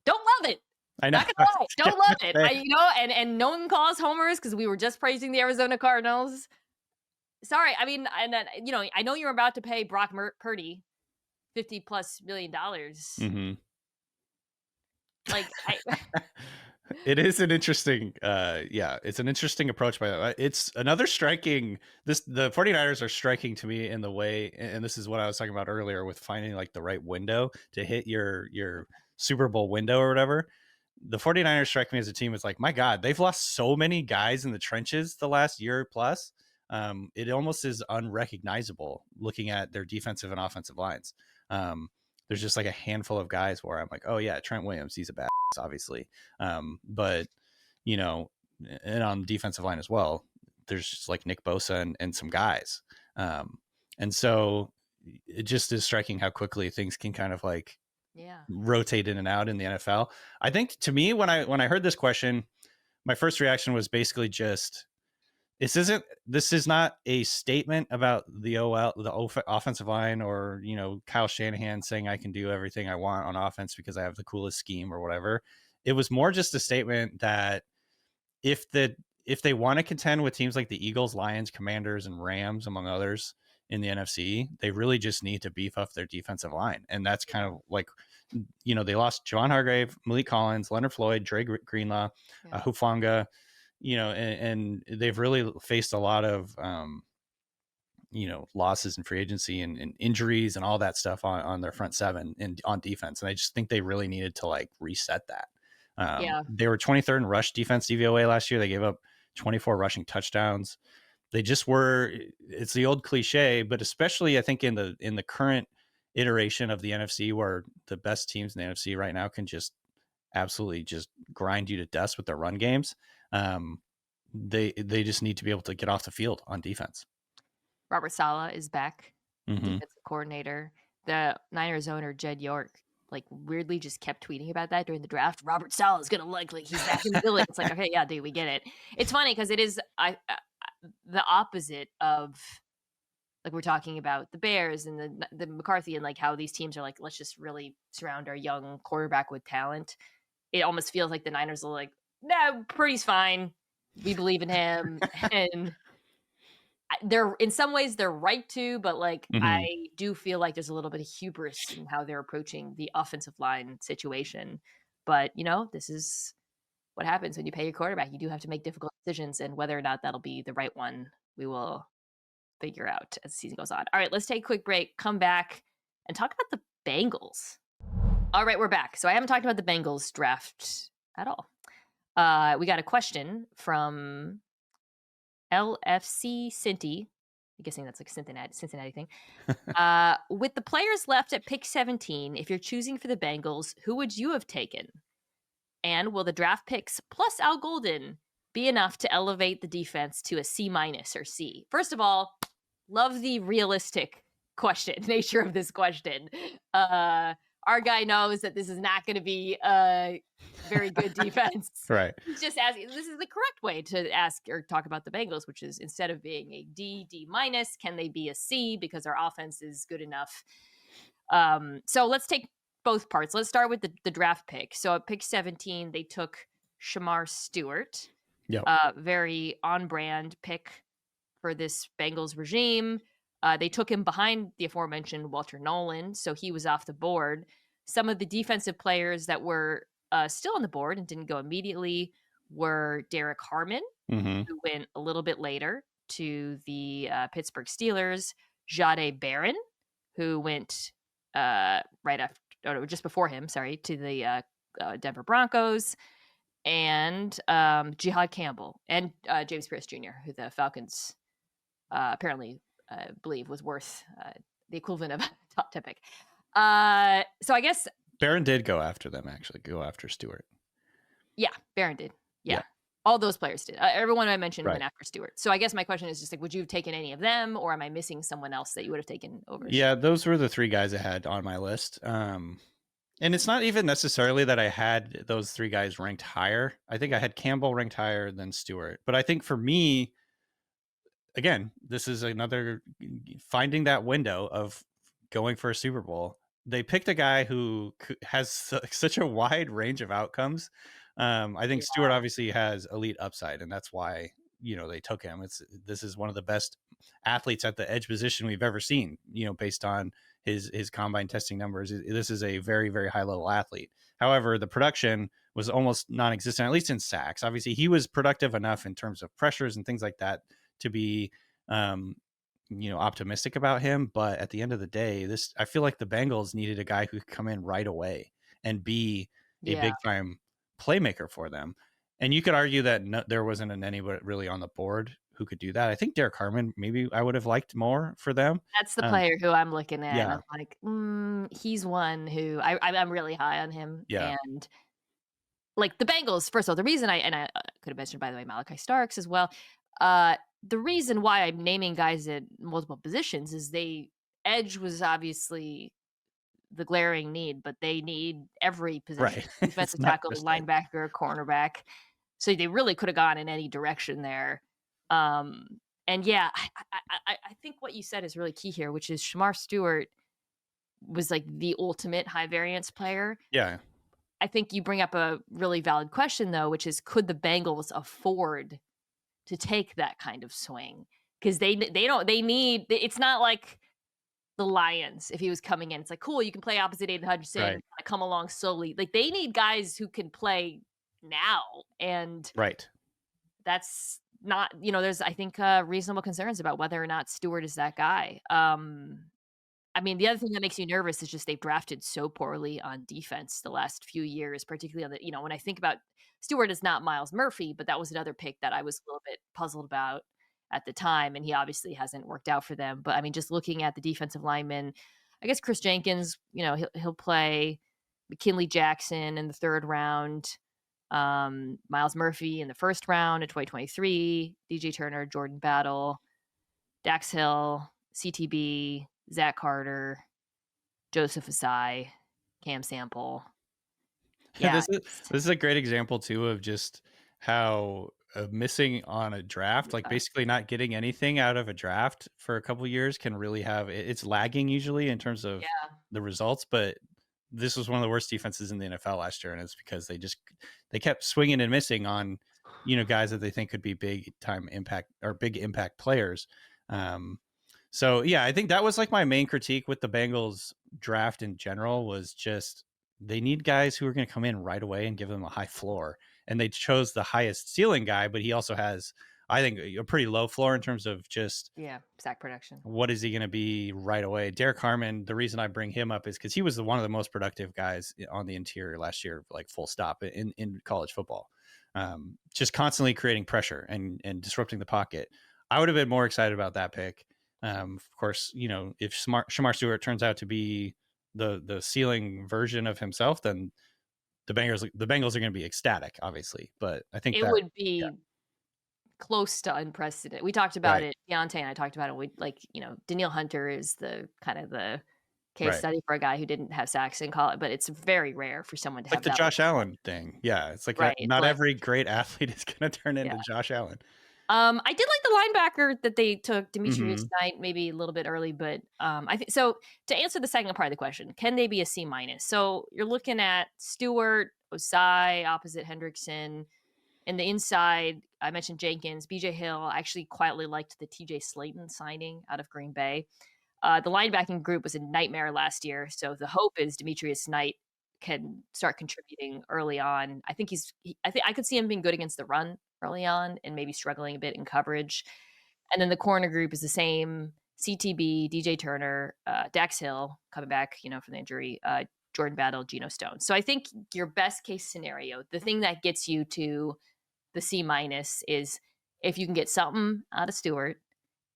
Don't love it. I know. Not gonna lie, don't love it. And no one calls homers because we were just praising the Arizona Cardinals. Sorry, I mean, and then, I know you're about to pay Brock Purdy $50+ million. Hmm. Like, It is an interesting it's an interesting approach by that. It's another striking the 49ers are striking to me in the way, and this is what I was talking about earlier with finding like the right window to hit your Super Bowl window or whatever. The 49ers strike me as a team. It's like, my God, they've lost so many guys in the trenches the last year plus. It almost is unrecognizable looking at their defensive and offensive lines. There's just like a handful of guys where I'm like, oh yeah, Trent Williams, he's a badass, obviously. But and on defensive line as well, there's just like Nick Bosa and some guys. And so it just is striking how quickly things can kind of like yeah. rotate in and out in the NFL. I think to me, when I heard this question, my first reaction was basically just, this is not a statement about the offensive line, or Kyle Shanahan saying I can do everything I want on offense because I have the coolest scheme or whatever. It was more just a statement that if they want to contend with teams like the Eagles, Lions, Commanders, and Rams, among others in the NFC, they really just need to beef up their defensive line. And that's kind of like, they lost Javon Hargrave, Malik Collins, Leonard Floyd, Dre Greenlaw, Hufanga, and they've really faced a lot of, losses in free agency and injuries and all that stuff on their front seven and on defense. And I just think they really needed to like reset that. They were 23rd in rush defense DVOA last year. They gave up 24 rushing touchdowns. They just were, it's the old cliche, but especially I think in the current iteration of the NFC, where the best teams in the NFC right now can just absolutely just grind you to dust with their run games. They just need to be able to get off the field on defense. Robert Saleh is back, Mm-hmm. defensive coordinator. The Niners owner, Jed York, like weirdly just kept tweeting about that during the draft. Robert Saleh is going to like he's back in the building. It's like, okay, yeah, dude, we get it. It's funny because it is the opposite of, like, we're talking about the Bears and the McCarthy and like how these teams are like, let's just really surround our young quarterback with talent. It almost feels like the Niners are like, no, Purdy's fine. We believe in him. And they're, in some ways they're right to, but like, Mm-hmm. I do feel like there's a little bit of hubris in how they're approaching the offensive line situation. But this is what happens when you pay your quarterback. You do have to make difficult decisions, and whether or not that'll be the right one we will figure out as the season goes on. All right, let's take a quick break, come back, and talk about the Bengals. All right, we're back. So I haven't talked about the Bengals draft at all. We got a question from LFC Cinti. I'm guessing that's like Cincinnati thing. With the players left at pick 17, if you're choosing for the Bengals, who would you have taken? And will the draft picks plus Al Golden be enough to elevate the defense to a C- or C? First of all, love the realistic nature of this question. Our guy knows that this is not going to be a very good defense. Right. He's just asking. This is the correct way to ask or talk about the Bengals, which is instead of being a D, D-, can they be a C because our offense is good enough? So let's take both parts. Let's start with the draft pick. So at pick 17, they took Shamar Stewart. Yep. Very on-brand pick for this Bengals regime. They took him behind the aforementioned Walter Nolan, so he was off the board. Some of the defensive players that were still on the board and didn't go immediately were Derek Harmon, who went a little bit later to the Pittsburgh Steelers, Jahdae Barron, who went just before him, to the Denver Broncos, and Jihad Campbell, and James Pierce Jr., who the Falcons apparently believe was worth the equivalent of a top 10 pick. So I guess Barron did go after Stewart. Yeah, Barron did. Yeah. All those players did. Everyone I mentioned Right. went after Stewart. So I guess my question is just like, would you have taken any of them, or am I missing someone else that you would have taken over? Yeah, those were the three guys I had on my list. And it's not even necessarily that I had those three guys ranked higher. I think I had Campbell ranked higher than Stewart. But I think for me, again, this is another finding that window of going for a Super Bowl. They picked a guy who has such a wide range of outcomes. I think Stewart obviously has elite upside, and that's why they took him. This is one of the best athletes at the edge position we've ever seen. Based on his combine testing numbers, this is a very, very high level athlete. However, the production was almost non-existent, at least in sacks. Obviously, he was productive enough in terms of pressures and things like that to be optimistic about him. But at the end of the day, I feel like the Bengals needed a guy who could come in right away and be a big time playmaker for them. And you could argue that there wasn't anybody really on the board who could do that. I think Derek Harmon, maybe I would have liked more for them. That's the player who I'm looking at. Yeah. And I'm like, he's one who I'm really high on him. Yeah. And like the Bengals, first of all, the reason I could have mentioned, by the way, Malachi Starks as well. The reason why I'm naming guys at multiple positions is edge was obviously the glaring need, but they need every position. Right. Defensive tackle, linebacker, cornerback. So they really could have gone in any direction there. And yeah, I think what you said is really key here, which is Shamar Stewart was like the ultimate high variance player. Yeah. I think you bring up a really valid question though, which is, could the Bengals afford to take that kind of swing? Because it's not like the Lions. If he was coming in, it's like, cool, you can play opposite Aiden Hutchinson, right, come along slowly. Like they need guys who can play now, and right. That's not, there's, I think, reasonable concerns about whether or not Stewart is that guy. I mean, the other thing that makes you nervous is just they've drafted so poorly on defense the last few years, particularly on the, when I think about Stewart is not Myles Murphy, but that was another pick that I was a little bit puzzled about at the time, and he obviously hasn't worked out for them. But I mean, just looking at the defensive linemen, I guess Chris Jenkins, he'll play. McKinley Jackson in the 3rd round. Myles Murphy in the 1st round in 2023, DJ Turner, Jordan Battle, Dax Hill, CTB, Zach Carter, Joseph Asai, Cam Sample. Yeah, this is a great example too of just how missing on a draft, like basically not getting anything out of a draft for a couple of years, can really have it's lagging usually in terms of the results. But this was one of the worst defenses in the NFL last year, and it's because they kept swinging and missing on guys that they think could be big impact players. So yeah, I think that was like my main critique with the Bengals draft in general, was just they need guys who are going to come in right away and give them a high floor. And they chose the highest ceiling guy, but he also has I think a pretty low floor in terms of just Yeah, sack production. what is he going to be right away. Derek Harmon, the reason I bring him up is because he was one of the most productive guys on the interior last year, like full stop in college football. Just constantly creating pressure and disrupting the pocket. I would have been more excited about that pick. Of course, if Shamar Stewart turns out to be the ceiling version of himself, then the Bengals are going to be ecstatic, obviously. But I think It that, would yeah, be close to unprecedented. We talked about right, it, Deontay and I talked about it. We Danielle Hunter is the kind of the case right. study for a guy who didn't have sacks in college, but it's very rare for someone to Like have the that Josh level. Allen thing. Yeah, it's like Right. not Like, every great athlete is going to turn yeah. into Josh Allen. I did like the linebacker that they took, Demetrius Mhm. Knight, maybe a little bit early, but I think so. To answer the second part of the question, can they be a C minus? So you're looking at Stewart, Osai opposite Hendrickson. And the inside, I mentioned Jenkins, BJ Hill. I actually quietly liked the TJ Slayton signing out of Green Bay. The linebacking group was a nightmare last year, so the hope is Demetrius Knight can start contributing early on. I think I think I could see him being good against the run early on and maybe struggling a bit in coverage. And then the corner group is the same: CTB, DJ Turner, Dax Hill coming back, from the injury, Jordan Battle, Geno Stone. So I think your best case scenario, the thing that gets you to the C minus, is if you can get something out of Stewart,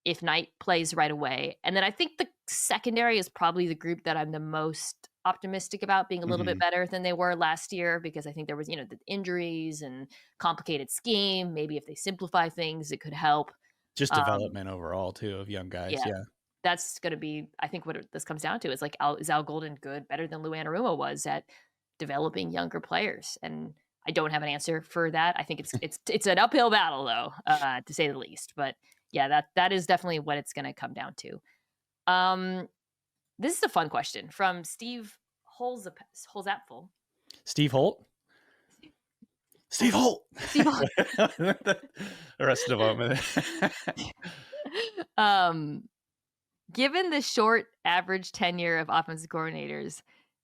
if Knight plays right away. And then I think the secondary is probably the group that I'm the most optimistic about being a little bit Mhm. better than they were last year, because I think there was, the injuries and complicated scheme. Maybe if they simplify things, it could help. Just Um, development overall too of young guys. yeah, Yeah. that's going to be, I think, what this comes down to is like, is Al Golden good, better than Lou Anarumo was at developing younger players? And I don't have an answer for that. I think it's an uphill battle though, to say the least. But yeah, that is definitely what it's going to come down to. Um, this is a fun question from Steve Holzapfel. Steve Holt. Steve Steve Holt. Holt. Steve Holt. Arrested Development. um, Given the short average tenure of offensive coordinators,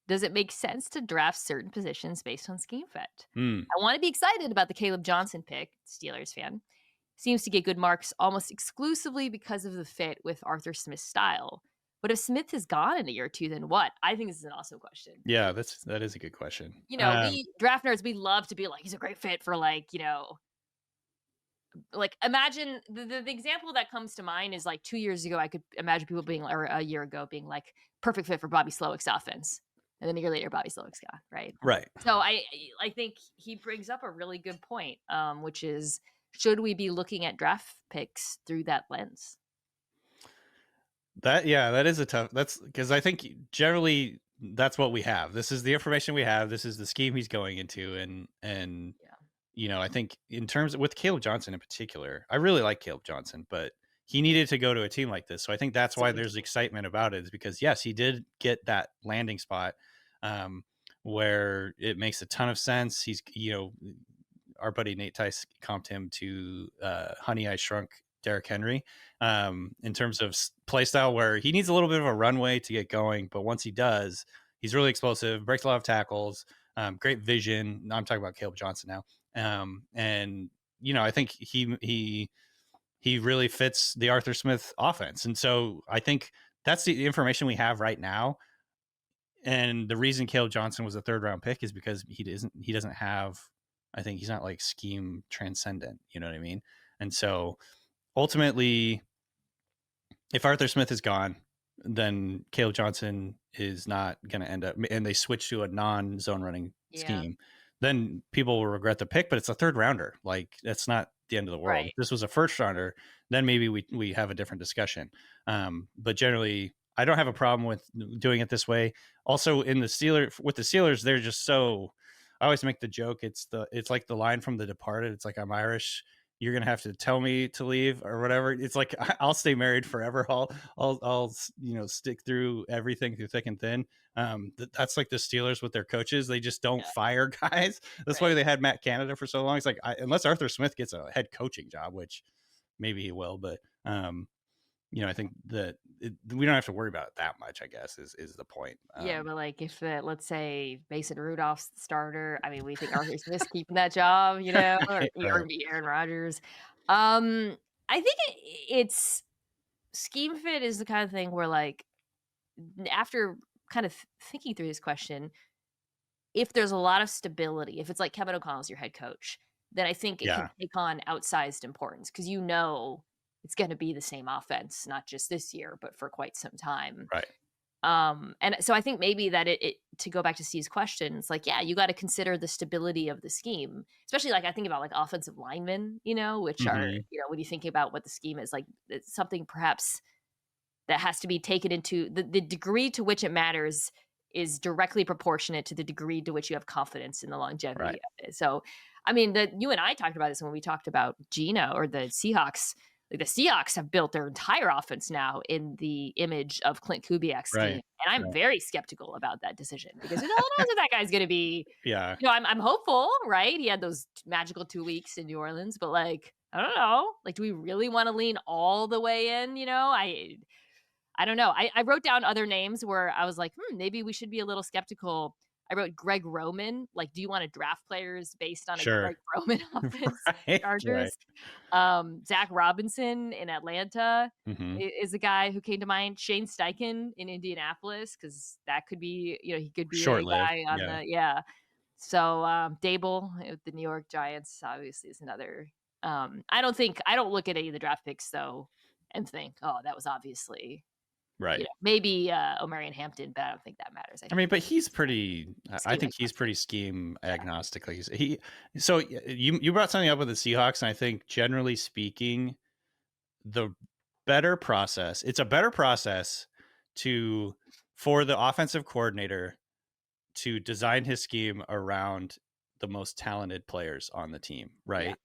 does it make sense to draft certain positions based on scheme fit? Hmm. I want to be excited about the Caleb Johnson pick, Steelers fan. Seems to get good marks almost exclusively because of the fit with Arthur Smith's style. But if Smith is gone in a year or two, then what? I think this is an awesome question. Yeah, that is a good question. We draft nerds, we love to be like, he's a great fit for like imagine the example that comes to mind is like 2 years ago, I could imagine people being, or a year ago being like, perfect fit for Bobby Slowick's offense. And then a year later, Bobby Slowick's gone, right? Right. So I think he brings up a really good point, which is, should we be looking at draft picks through that lens? That is a tough. That's because I think generally that's what we have. This is the information we have. This is the scheme he's going into, and Yeah. I think in terms with Caleb Johnson in particular, I really like Caleb Johnson, but he needed to go to a team like this. So I think that's It's a why good there's team. excitement about it, is because yes, he did get that landing spot, um, where it makes a ton of sense. He's, our buddy Nate Tice comped him to Honey I Shrunk Derrick Henry, in terms of play style, where he needs a little bit of a runway to get going, but once he does, he's really explosive, breaks a lot of tackles, great vision. I'm talking about Caleb Johnson now. And I think he really fits the Arthur Smith offense, and so I think that's the information we have right now. And the reason Caleb Johnson was a third round pick is because he doesn't have, I think he's not like scheme transcendent, you know what I mean? And so ultimately, if Arthur Smith is gone, then Caleb Johnson is not going to end up, and they switch to a non-zone running Yeah. scheme, then people will regret the pick. But it's a third rounder; like, that's not the end of the world. Right. If this was a first rounder, then maybe we have a different discussion. But generally, I don't have a problem with doing it this way. Also, with the Steelers, they're just so. I always make the joke. It's like the line from The Departed. It's like, I'm Irish, you're gonna have to tell me to leave or whatever. It's like, I'll stay married forever. I'll stick through everything through thick and thin. That's like the Steelers with their coaches. They just don't Yeah. fire guys. That's why Right. they had Matt Canada for so long. It's like, unless Arthur Smith gets a head coaching job, which maybe he will, but I think that we don't have to worry about it that much, I guess, is the point. Yeah, but like if let's say Mason Rudolph's the starter, I mean, we think Arthur Smith's keeping that job, or Right. Aaron Rodgers. I think it's scheme fit is the kind of thing where like after kind of thinking through this question, if there's a lot of stability, if it's like Kevin O'Connell's your head coach, then I think it can Yeah. take on outsized importance because it's going to be the same offense, not just this year, but for quite some time. Right. And so I think maybe that it to go back to Steve's question, it's like, yeah, you got to consider the stability of the scheme, especially like I think about like offensive linemen, which are, Mhm. when you think about what the scheme is like, it's something perhaps that has to be taken into the degree to which it matters is directly proportionate to the degree to which you have confidence in the longevity Right. of it. So, I mean, you and I talked about this when we talked about Gino or the Seahawks. Like the Seahawks have built their entire offense now in the image of Clint Kubiak's scheme, Right. and I'm Right. very skeptical about that decision because who the hell knows if that guy's going to be. Yeah. I'm hopeful, right? He had those magical 2 weeks in New Orleans, but like I don't know, like do we really want to lean all the way in? I don't know. I wrote down other names where I was like, maybe we should be a little skeptical. I wrote Greg Roman. Like, do you want to draft players based on a Sure. Greg Roman offense? Right. Right. Chargers. Zach Robinson in Atlanta Mhm. is a guy who came to mind. Shane Steichen in Indianapolis, because that could be, he could be a Short-lived. guy on Yeah. the, yeah. So Dable with the New York Giants obviously is another. I don't look at any of the draft picks though and think, oh, that was obviously Right. maybe, Omarion Hampton, but I don't think that matters. I I think mean, but he's pretty. I scheme think he's agnostic. pretty scheme Yeah. agnostic. Like he. So you brought something up with the Seahawks, and I think generally speaking, the better process. It's a better process to for the offensive coordinator to design his scheme around the most talented players on the team. Yeah. Right.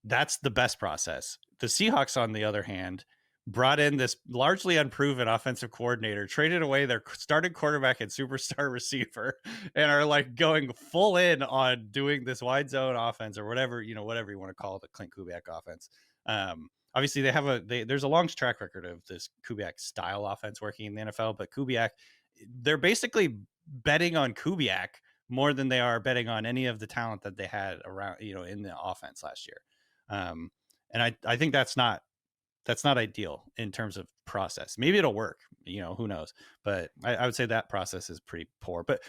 That's the best process. The Seahawks, on the other hand, brought in this largely unproven offensive coordinator, traded away their starting quarterback and superstar receiver, and are like going full in on doing this wide zone offense or whatever, whatever you want to call it, the Clint Kubiak offense. Obviously, there's a long track record of this Kubiak style offense working in the NFL, but Kubiak, they're basically betting on Kubiak more than they are betting on any of the talent that they had around, in the offense last year. And I think that's not ideal in terms of process. Maybe it'll work, who knows? But I would say that process is pretty poor. But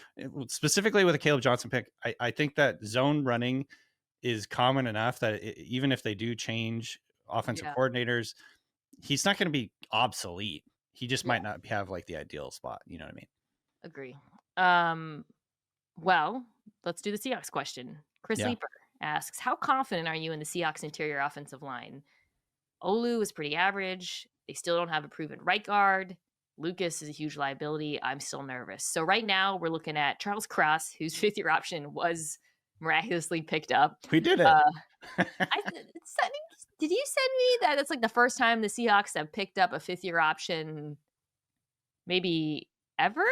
specifically with a Caleb Johnson pick, I think that zone running is common enough that even if they do change offensive Yeah. coordinators, he's not going to be obsolete. He just Yeah. might not have like the ideal spot. You know what I mean? Agree. Well, let's do the Seahawks question. Chris Yeah. Leeper asks, how confident are you in the Seahawks interior offensive line? Olu is pretty average. They still don't have a proven right guard. Lucas is a huge liability. I'm still nervous. So right now we're looking at Charles Cross, whose fifth-year option was miraculously picked up. We did it. Uh, did you send me that? That's like the first time the Seahawks have picked up a fifth-year option, maybe ever.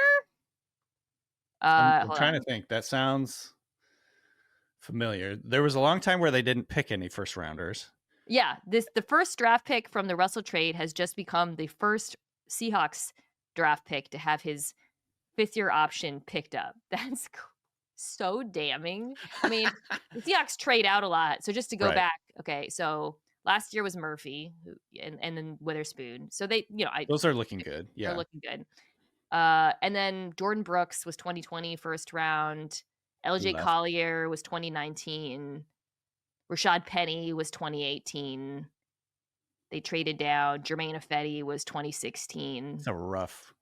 I'm Hold trying to on. think. That sounds familiar. There was a long time where they didn't pick any first rounders. Yeah, the first draft pick from the Russell trade has just become the first Seahawks draft pick to have his fifth-year option picked up. That's so damning. I mean, the Seahawks trade out a lot. So just to go Right. back, okay, so last year was Murphy and then Witherspoon. So they, Those are looking good. they're Yeah. looking good. And then Jordan Brooks was 2020 first round. He LJ left. Collier was 2019. Rashad Penny was 2018. They traded down. Jermaine Ifedi was 2016. It's a rough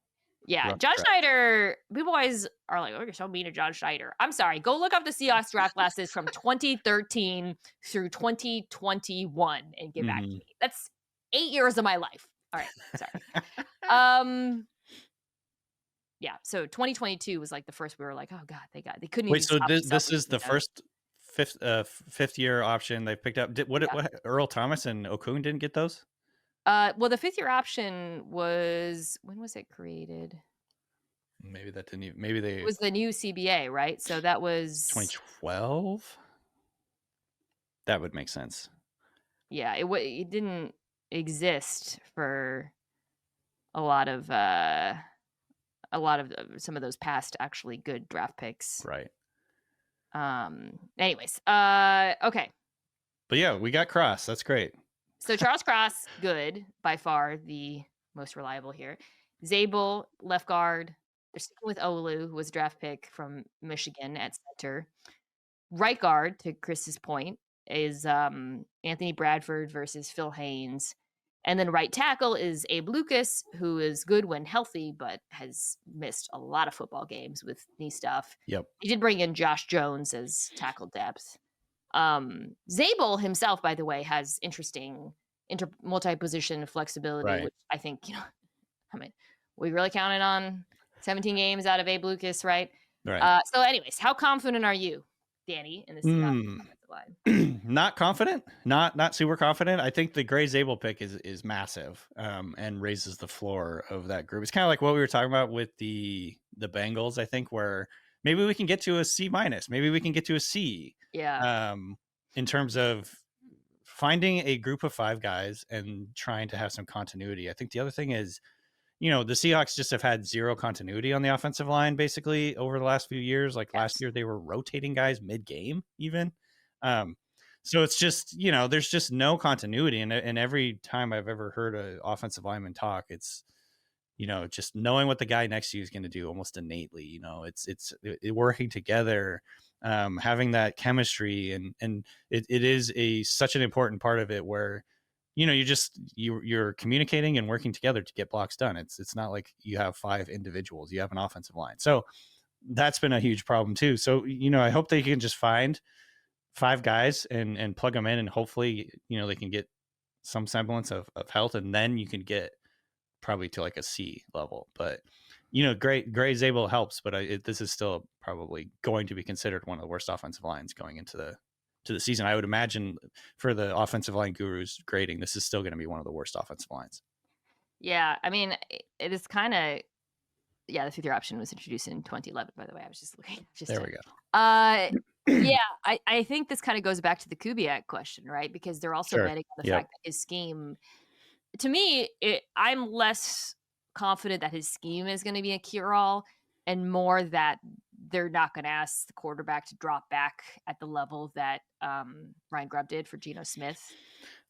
Yeah, John draft. Schneider. People always are like, "Oh, you're so mean to John Schneider." I'm sorry. Go look up the Seahawks draft classes from 2013 through 2021 and get back to Mhm. me. That's 8 years of my life. All right, sorry. Um, yeah. So 2022 was like the first we were like, "Oh God, they couldn't Wait, even so stop themselves this from is doing the that." first fifth year option they picked up. Did Yeah. what Earl Thomas and Okung didn't get those? Well, the fifth year option was when was it created? Maybe that didn't even, maybe It they was the new CBA, right? So that was 2012. That would make sense. yeah. It didn't exist for a lot of some of those past actually good draft picks. Right. Anyways, okay. But yeah, we got Cross. That's great. So Charles Cross, good, by far the most reliable here. Zabel, left guard. They're sticking with Olu, who was a draft pick from Michigan at center. Right guard, to Chris's point, is Anthony Bradford versus Phil Haynes. And then right tackle is Abe Lucas, who is good when healthy, but has missed a lot of football games with knee stuff. Yep. He did bring in Josh Jones as tackle depth. Zabel himself, by the way, has interesting multi-position flexibility, Right. which I think, I mean, we really counted on 17 games out of Abe Lucas, right? Right. So anyways, how confident are you, Danny, in the Seahawks offensive line? Not confident, not super confident. I think the Gray Zabel pick is massive, and raises the floor of that group. It's kind of like what we were talking about with the Bengals, I think, where maybe we can get to a C minus, maybe we can get to a C. Yeah. In terms of finding a group of 5 guys and trying to have some continuity. I think the other thing is, the Seahawks just have had zero continuity on the offensive line basically over the last few years. Like last year, they were rotating guys mid-game even. So it's just, there's just no continuity. And every time I've ever heard an offensive lineman talk, it's, just knowing what the guy next to you is going to do almost innately. It's working together, having that chemistry, and it is such an important part of it where, you're communicating and working together to get blocks done. It's not like you have 5 individuals, you have an offensive line. So that's been a huge problem too. So, I hope they can just find 5 guys and plug them in, and hopefully, they can get some semblance of health, and then you can get probably to like a C level. But Gray Zabel helps, but this is still probably going to be considered one of the worst offensive lines going into the season. I would imagine for the offensive line gurus grading, this is still going to be one of the worst offensive lines. Yeah, I mean, it is kind of, the 5th-year option was introduced in 2011, by the way. I was just looking. There we go. Yeah, I think this kind of goes back to the Kubiak question, right? Because they're also betting on the fact that his scheme, to me, I'm less confident that his scheme is going to be a cure-all, and more that they're not going to ask the quarterback to drop back at the level that Ryan Grubb did for Geno Smith.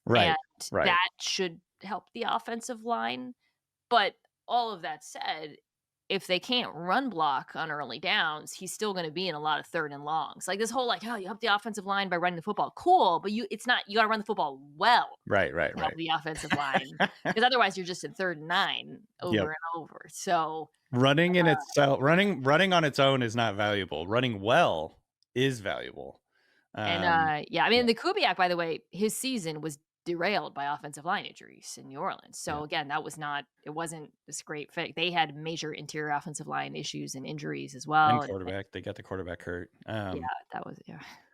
Right. And that should help the offensive line. But all of that said, if they can't run block on early downs, he's still going to be in a lot of 3rd and longs. Like this whole you help the offensive line by running the football. Cool, but it's not. You got to run the football well. Right. Help the offensive line, because otherwise you're just in 3rd and 9 over and over. So running in itself, running on its own is not valuable. Running well is valuable. I mean, the Kubiak, by the way, his season was derailed by offensive line injuries in New Orleans. So again, it wasn't this great fit. They had major interior offensive line issues and injuries as well. And quarterback, they got the quarterback hurt. That was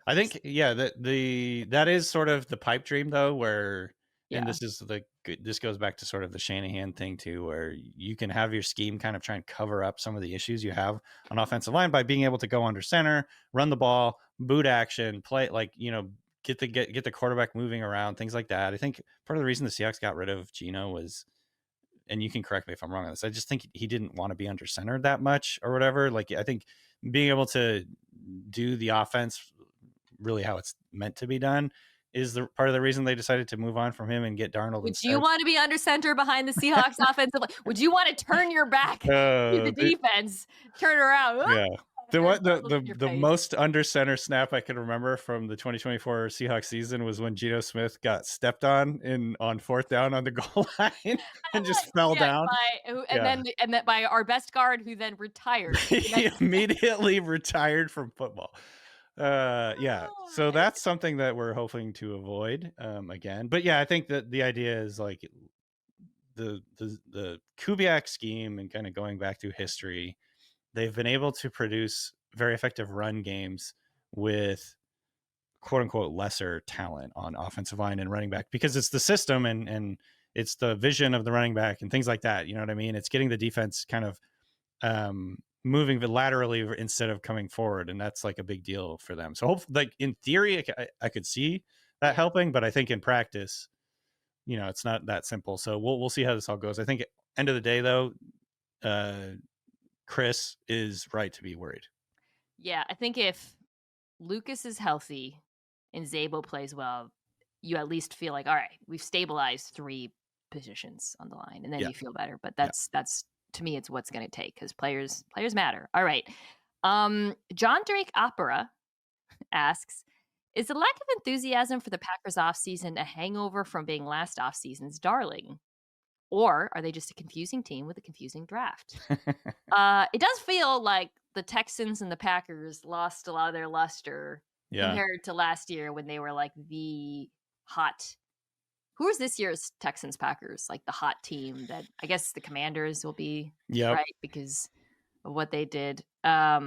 I think that is sort of the pipe dream though, where and this goes back to sort of the Shanahan thing too, where you can have your scheme kind of try and cover up some of the issues you have on offensive line by being able to go under center, run the ball, boot action, play get the quarterback moving around, things like that. I think part of the reason the Seahawks got rid of Geno was, and you can correct me if I'm wrong on this, I just think he didn't want to be under center that much or whatever. Like I think being able to do the offense really how it's meant to be done is the part of the reason they decided to move on from him and get Darnold. Would you want to be under center behind the Seahawks offensive line? Would you want to turn your back to the defense, turn around? Yeah. The most under center snap I can remember from the 2024 Seahawks season was when Geno Smith got stepped on on 4th down on the goal line and just fell down. And then by our best guard, who then retired. He immediately retired from football. So that's something that we're hoping to avoid again. But I think that the idea is like the Kubiak scheme, and kind of going back through history, they've been able to produce very effective run games with quote unquote lesser talent on offensive line and running back, because it's the system and it's the vision of the running back and things like that. You know what I mean? It's getting the defense kind of moving laterally instead of coming forward, and that's like a big deal for them. So hopefully, like in theory, I could see that helping, but I think in practice, it's not that simple. So we'll see how this all goes. I think end of the day though, Chris is right to be worried. Yeah, I think if Lucas is healthy and Zabel plays well, you at least feel like, all right, we've stabilized 3 positions on the line, and then Yeah. you feel better. But Yeah. that's to me, it's what's going to take because players matter. All right. John Drake Opera asks, is the lack of enthusiasm for the Packers offseason a hangover from being last offseason's darling? Or are they just a confusing team with a confusing draft? It does feel like the Texans and the Packers lost a lot of their luster Yeah. compared to last year when they were like the hot. Who is this year's Texans Packers? Like the hot team that I guess the Commanders will be, Yep. right? Because of what they did. That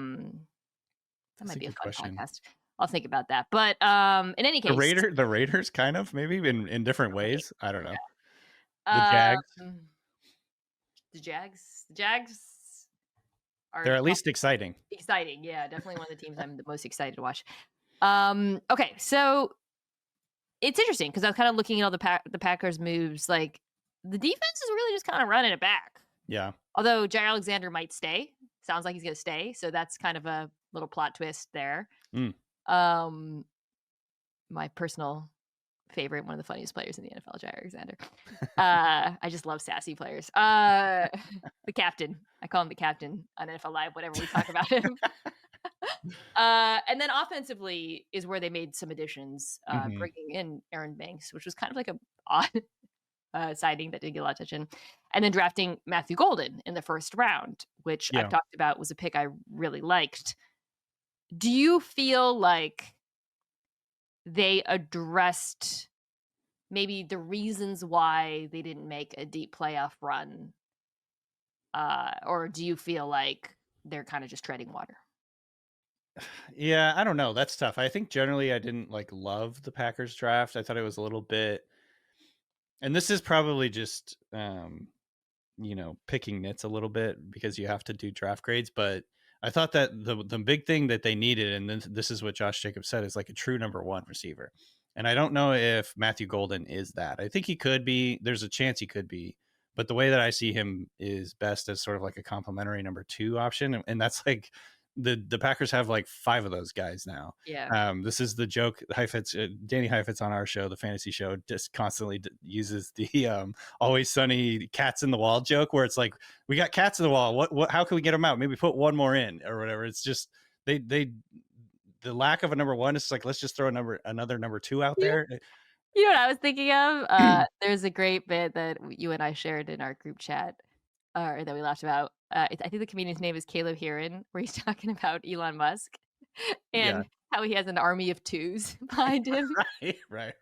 That's might a be a good fun question. podcast. I'll think about that. But in any The case, Raiders kind of maybe in different okay, ways. I don't know. The yeah. Jags. The Jags are They're at least exciting. exciting. Yeah, definitely one of the teams I'm the most excited to watch. Okay, so it's interesting because I was kind of looking at all the Packers moves. Like the defense is really just kind of running it back. Yeah. Although Jair Alexander might stay, sounds like he's going to stay. So that's kind of a little plot twist there. Mm. My personal favorite, one of the funniest players in the NFL, Jair Alexander. I just love sassy players. The captain. I call him the captain on NFL Live, whatever we talk about him. And then offensively is where they made some additions, bringing in Aaron Banks, which was kind of like a odd signing that didn't get a lot of attention. And then drafting Matthew Golden in the first round, which I've talked about was a pick I really liked. Do you feel like they addressed maybe the reasons why they didn't make a deep playoff run? Or do you feel like they're kind of just treading water? Yeah, I don't know. That's tough. I think generally I didn't love the Packers draft. I thought it was a little bit, and this is probably just picking nits a little bit because you have to do draft grades, but I thought that the big thing that they needed, and this is what Josh Jacobs said, is like a true number 1 receiver. And I don't know if Matthew Golden is that. I think he could be. There's a chance he could be. But the way that I see him is best as sort of like a complimentary number 2 option. And that's like the Packers have like 5 of those guys now. Yeah. This is the joke. Danny Heifetz on our show, the fantasy show, just constantly uses the always sunny cats in the wall joke, where it's like, we got cats in the wall. What? How can we get them out? Maybe put one more in or whatever. It's just the lack of a number 1 is like, let's just throw another number 2 out there. You know what I was thinking of? There's a great bit that you and I shared in our group chat, or that we laughed about. I think the comedian's name is Caleb Heron, where he's talking about Elon Musk and how he has an army of 2s behind him. Right.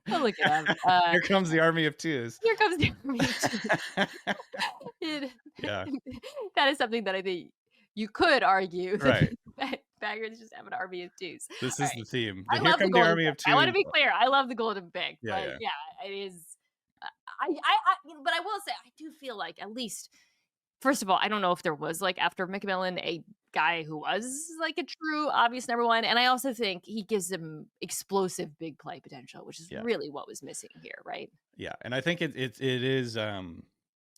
I'll look it up. Here comes the army of 2s. Here comes the army of 2s. Yeah. That is something that I think you could argue. Right. Baggers just have an army of 2s. This is the theme. I Here love come the the army pick. of 2s. I want to be clear. I love the golden pick. Yeah, but yeah, it is. But I will say, I do feel like at least, first of all, I don't know if there was like after McMillan a guy who was like a true obvious number 1, and I also think he gives them explosive big play potential, which is really what was missing here, right? Yeah, and I think it is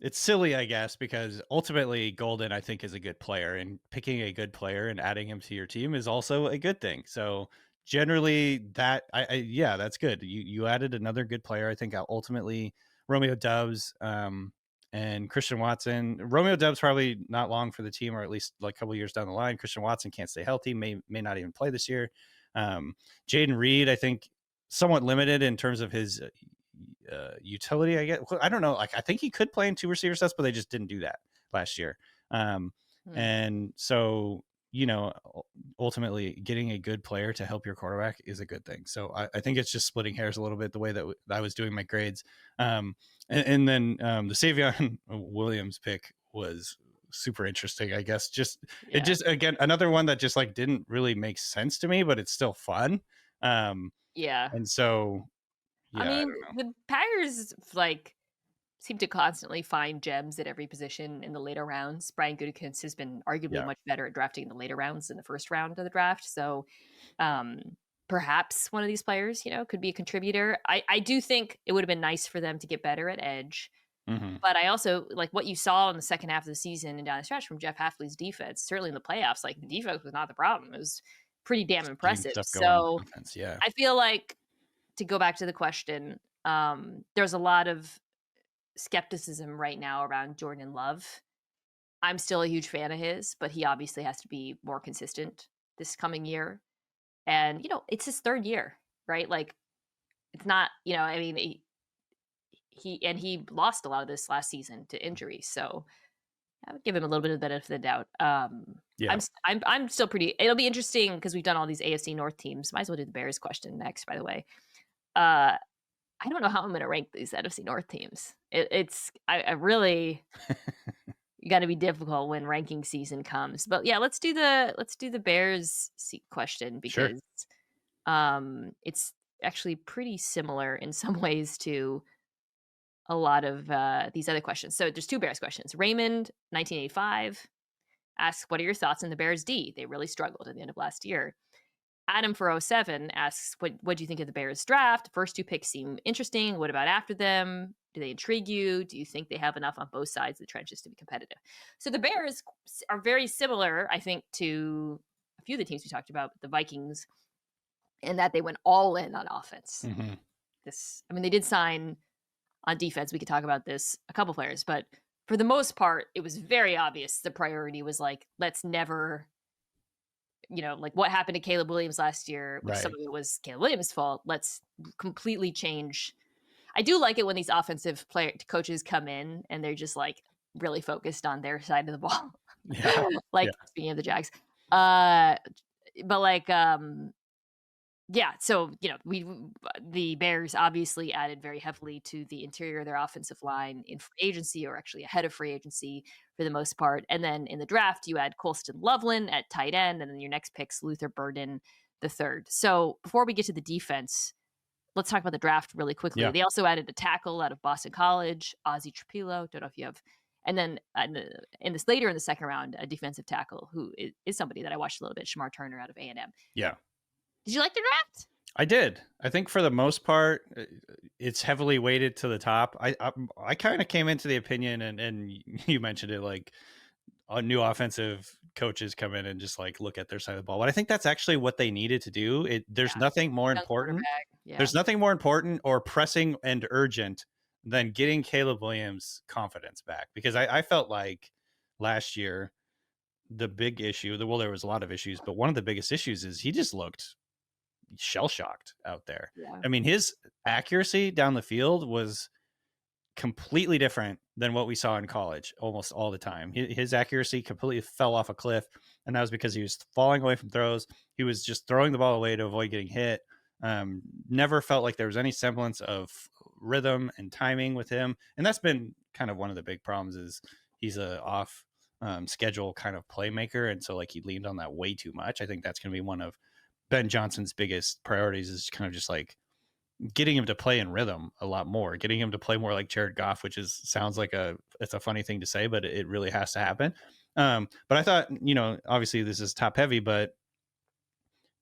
it's silly, I guess, because ultimately Golden, I think, is a good player, and picking a good player and adding him to your team is also a good thing. So generally, that yeah, that's good. You added another good player. I think ultimately Romeo Doubs and Christian Watson. Romeo Doubs probably not long for the team, or at least like a couple years down the line. Christian Watson can't stay healthy, may not even play this year. Jaden Reed, I think, somewhat limited in terms of his utility. I don't know. Like, I think he could play in 2 receiver sets, but they just didn't do that last year. And so, ultimately getting a good player to help your quarterback is a good thing. So I think it's just splitting hairs a little bit the way that I was doing my grades. And then the Savion Williams pick was super interesting, I guess. It just, again, another one that just like didn't really make sense to me, but it's still fun. And so, yeah, I mean, the Packers seem to constantly find gems at every position in the later rounds. Brian Gutekunst has been arguably much better at drafting in the later rounds than the first round of the draft. So perhaps one of these players, could be a contributor. I do think it would have been nice for them to get better at edge. But I also like what you saw in the second half of the season and down the stretch from Jeff Hafley's defense. Certainly in the playoffs, like the defense was not the problem. It was pretty damn impressive. So offense, I feel like to go back to the question, there's a lot of skepticism right now around Jordan Love. I'm still a huge fan of his, but he obviously has to be more consistent this coming year. And, it's his third year, right? Like, it's not, I mean, he lost a lot of this last season to injury. So I would give him a little bit of the benefit of the doubt. Yeah. I'm still pretty. It'll be interesting because we've done all these AFC North teams. Might as well do the Bears question next. By the way, I don't know how I'm going to rank these NFC North teams. I really you got to be difficult when ranking season comes. But yeah, let's do the Bears question Sure. because it's actually pretty similar in some ways to a lot of these other questions. So there's two Bears questions. Raymond, 1985, asks, "What are your thoughts on the Bears D? They really struggled at the end of last year." Adam for oh 07 asks, what do you think of the Bears draft? First two picks seem interesting. What about after them? Do they intrigue you? Do you think they have enough on both sides of the trenches to be competitive? So the Bears are very similar, I think, to a few of the teams we talked about, the Vikings, in that they went all in on offense. They did sign on defense. We could talk about this, a couple players, but for the most part, it was very obvious the priority was like, let's never, like what happened to Caleb Williams last year, which some of it was Caleb Williams' fault. Let's completely change. I do like it when these offensive coaches come in and they're just like really focused on their side of the ball. Yeah. Speaking of the Jags. But like, yeah, so the Bears obviously added very heavily to the interior of their offensive line in free agency, or actually ahead of free agency for the most part. And then in the draft, you add Colston Loveland at tight end, and then your next pick's Luther Burden the third. So before we get to the defense, let's talk about the draft really quickly. Yeah. They also added a tackle out of Boston College, Ozzie Trapilo. Don't know if you have. And then in this later in the second round, a defensive tackle who is somebody that I watched a little bit, Shamar Turner out of A&M. Yeah. Did you like the draft? I did. I think for the most part, it's heavily weighted to the top. I kind of came into the opinion, and you mentioned it, like new offensive coaches come in and just like look at their side of the ball. But I think that's actually what they needed to do. There's nothing more important. Yeah. There's nothing more important or pressing and urgent than getting Caleb Williams' confidence back, because I felt like last year the big issue, there was a lot of issues, but one of the biggest issues is he just looked shell-shocked out there. Yeah. I mean, his accuracy down the field was completely different than what we saw in college almost all the time. His accuracy completely fell off a cliff, and that was because he was falling away from throws. He was just throwing the ball away to avoid getting hit. Never felt like there was any semblance of rhythm and timing with him, and that's been kind of one of the big problems. Is he's a off schedule kind of playmaker, and so like he leaned on that way too much. I think that's going to be one of Ben Johnson's biggest priorities, is kind of just like getting him to play in rhythm a lot more, getting him to play more like Jared Goff, which sounds like it's a funny thing to say, but it really has to happen. But I thought, obviously this is top heavy, but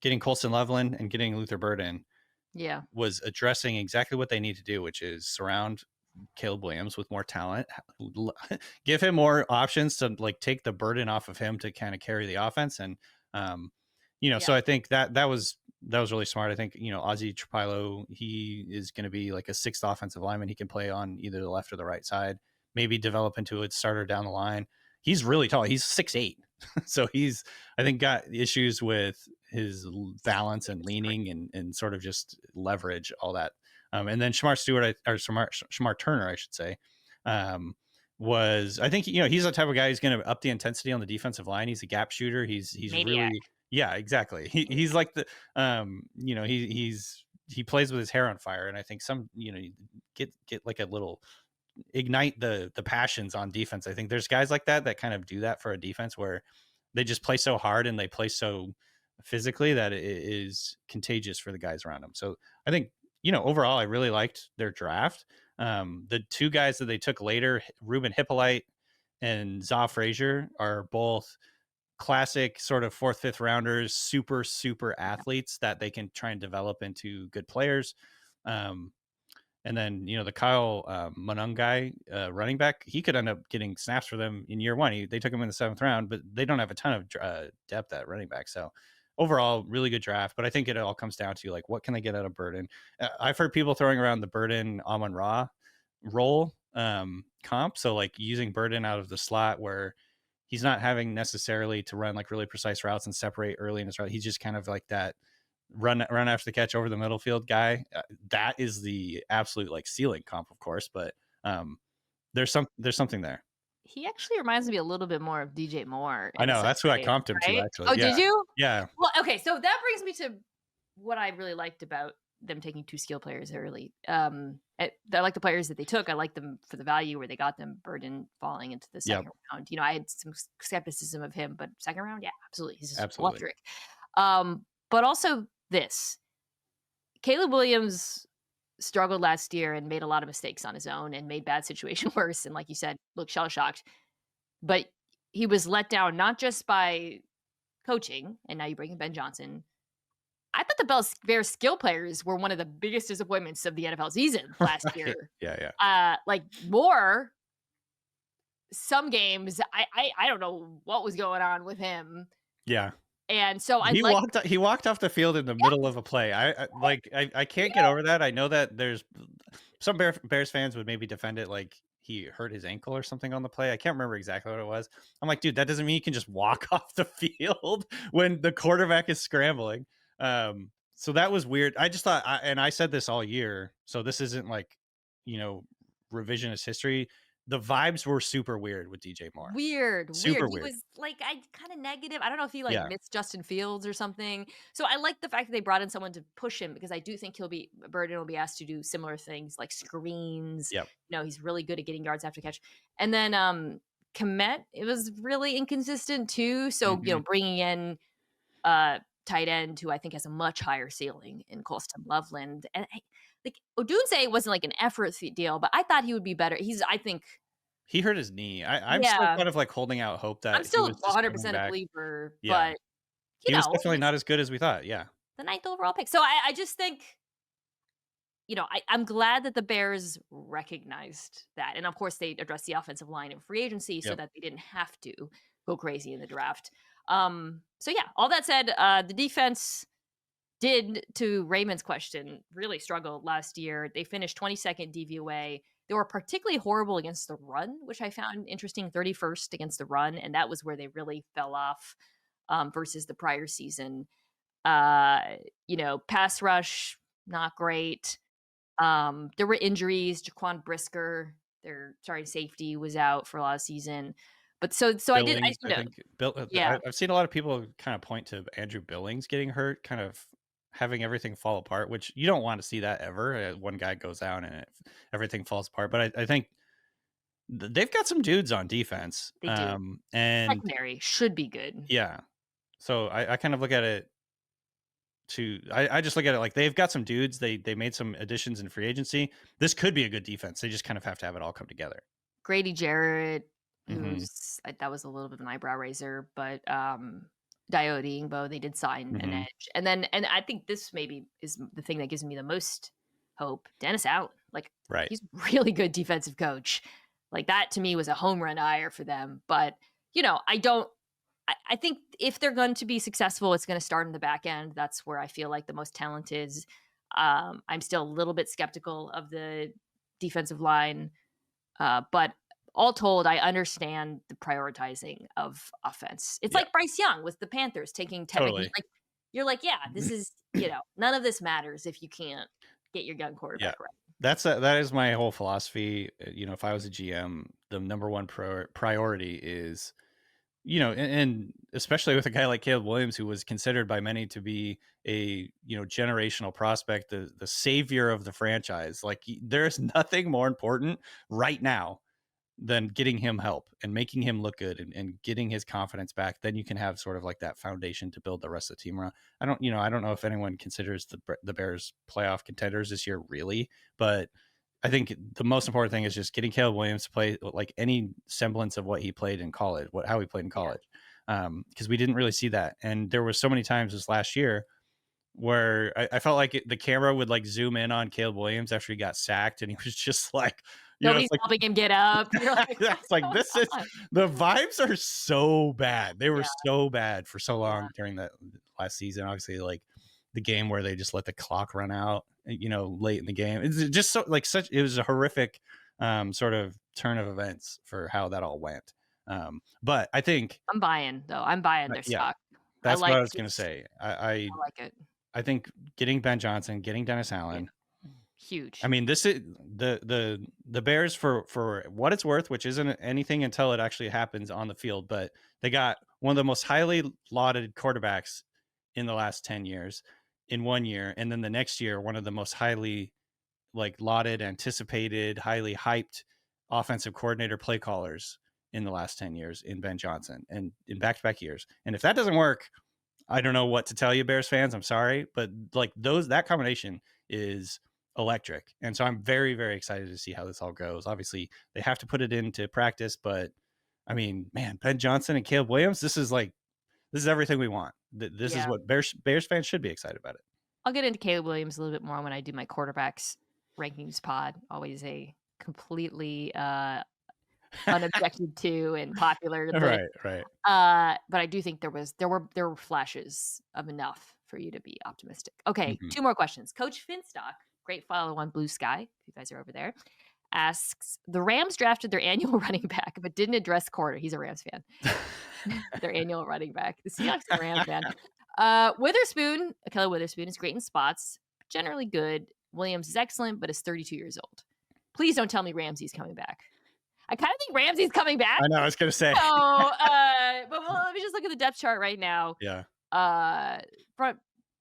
getting Colston Loveland and getting Luther Burden was addressing exactly what they need to do, which is surround Caleb Williams with more talent, give him more options to like take the burden off of him to kind of carry the offense. And, so I think that was really smart. I think, Ozzie Trapilo, he is going to be like a sixth offensive lineman. He can play on either the left or the right side, maybe develop into a starter down the line. He's really tall. He's 6'8". So he's, I think, got issues with his balance and leaning and sort of just leverage, all that. And then Shamar Turner, I should say, was, I think, he's the type of guy who's going to up the intensity on the defensive line. He's a gap shooter. He's Maniac. Really, yeah, exactly. He's like the, he plays with his hair on fire. And I think get like a little, ignite the passions on defense. I think there's guys like that kind of do that for a defense, where they just play so hard and they play so physically that it is contagious for the guys around them. So I think, overall, I really liked their draft. The two guys that they took later, Ruben Hippolyte and Zaw Frazier, are both classic sort of fourth, fifth rounders, super athletes that they can try and develop into good players. And then, the Kyle Monungai running back, he could end up getting snaps for them in year one. They took him in the 7th round, but they don't have a ton of depth at running back. So overall, really good draft. But I think it all comes down to like, what can they get out of Burden? I've heard people throwing around the Burden Amon Ra role comp. So like using Burden out of the slot where he's not having necessarily to run like really precise routes and separate early in his route. He's just kind of like that run after the catch over the middle field guy. That is the absolute like ceiling comp, of course, but there's something there. He actually reminds me a little bit more of DJ Moore I in a know, certain that's who I way, comped him to, right? actually. Oh, Yeah. did you? Yeah. Well, okay, so that brings me to what I really liked about them taking 2 skill players early. I like the players that they took. I like them for the value where they got them. Burden falling into the Yep. second round. You know, I had some skepticism of him, but second round, yeah, absolutely, he's just Absolutely. electric. But also this, Caleb Williams struggled last year and made a lot of mistakes on his own and made bad situation worse. And like you said, look, shell shocked. But he was let down not just by coaching, and now you bring in Ben Johnson. I thought the Bears skill players were one of the biggest disappointments of the NFL season last Right. year. Yeah. Like Moore, some games, I don't know what was going on with him. Yeah. And so He walked off the field in the middle of a play. I can't get over that. I know that there's some Bears fans would maybe defend it like he hurt his ankle or something on the play. I can't remember exactly what it was. I'm like, dude, that doesn't mean you can just walk off the field when the quarterback is scrambling. So that was weird. I just thought, and I said this all year, so this isn't like, revisionist history. The vibes were super weird with DJ Moore. Weird. Super He weird. was like, I kind of negative. I don't know if he Yeah. missed Justin Fields or something. So I like the fact that they brought in someone to push him because I do think Burden will be asked to do similar things like screens. Yep. He's really good at getting yards after catch. And then Komet, it was really inconsistent too. So, bringing in tight end who I think has a much higher ceiling in Colston Loveland. And like Odunze wasn't like an effort deal, but I thought he would be better. I think he hurt his knee. I'm still kind of like holding out hope that I'm still he was just 100% a believer, Yeah. but he was definitely not as good as we thought. Yeah. The 9th overall pick. So I just think, I'm glad that the Bears recognized that. And of course they addressed the offensive line in free agency so that they didn't have to go crazy in the draft. So yeah, all that said, the defense did, to Raymond's question, really struggle last year. They finished 22nd DVOA. They were particularly horrible against the run, which I found interesting, 31st against the run. And that was where they really fell off versus the prior season. Pass rush, not great. There were injuries. Jaquan Brisker, their safety, was out for a lot of season. But so Billings, I think I've seen a lot of people kind of point to Andrew Billings getting hurt, kind of having everything fall apart, which you don't want to see that ever. One guy goes out and everything falls apart. But I think they've got some dudes on defense. They do. And secondary should be good. Yeah. So I kind of look at it I just look at it like they've got some dudes. They made some additions in free agency. This could be a good defense. They just kind of have to have it all come together. Grady Jarrett, that was a little bit of an eyebrow raiser, but Diode Ingbo, they did sign an edge. And I think this maybe is the thing that gives me the most hope. Dennis Allen, he's a really good defensive coach. Like that to me was a home run hire for them. But, I think if they're going to be successful, it's going to start in the back end. That's where I feel like the most talent is. I'm still a little bit skeptical of the defensive line. But all told, I understand the prioritizing of offense. It's like Bryce Young with the Panthers taking totally. You're like, yeah, this is, none of this matters if you can't get your young quarterback right. That is my whole philosophy. If I was a GM, the number one priority is, and especially with a guy like Caleb Williams, who was considered by many to be a, generational prospect, the savior of the franchise. Like there's nothing more important right now than getting him help and making him look good and getting his confidence back. Then you can have sort of like that foundation to build the rest of the team around. I don't know if anyone considers the Bears playoff contenders this year really, but I think the most important thing is just getting Caleb Williams to play like any semblance of what he played in college, how he played in college. Because we didn't really see that. And there were so many times this last year where I felt like the camera would like zoom in on Caleb Williams after he got sacked. And he was just like, Nobody's it's like helping him get up. You're like, it's what's like going this is on? the vibes are so bad. They were Yeah, so bad for so yeah. long during that last season. Obviously, like the game where they just let the clock run out, late in the game. It's just so like such. It was a horrific sort of turn of events for how that all went. But I think, I'm buying though. I'm buying their yeah, stock. I that's what like I was gonna this. say. I I like it. I think getting Ben Johnson, getting Dennis Yeah, Allen. I huge. mean, this is the Bears for what it's worth, which isn't anything until it actually happens on the field. But they got one of the most highly lauded quarterbacks in the last 10 years in 1 year, and then the next year, one of the most highly like lauded, anticipated, highly hyped offensive coordinator play callers in the last 10 years in Ben Johnson and in back-to-back years. And if that doesn't work, I don't know what to tell you, Bears fans. I'm sorry, but like that combination is electric. And so I'm very, very excited to see how this all goes. Obviously, they have to put it into practice, but I mean, man, Ben Johnson and Caleb Williams, this is everything we want. This is Yeah. what Bears fans should be excited about it. I'll get into Caleb Williams a little bit more when I do my quarterbacks rankings pod. Always a completely unobjected to and popular thing. Right. But I do think there were flashes of enough for you to be optimistic. Okay, Mhm. 2 more questions. Coach Finstock, great follow on Blue Sky, if you guys are over there, asks, the Rams drafted their annual running back, but didn't address quarter. He's a Rams fan. Their annual running back. The Seahawks and Rams, man. Kelly Witherspoon is great in spots, generally good. Williams is excellent, but is 32 years old. Please don't tell me Ramsey's coming back. I kind of think Ramsey's coming back. I know, I was going to say. So, let me just look at the depth chart right now. Yeah. Front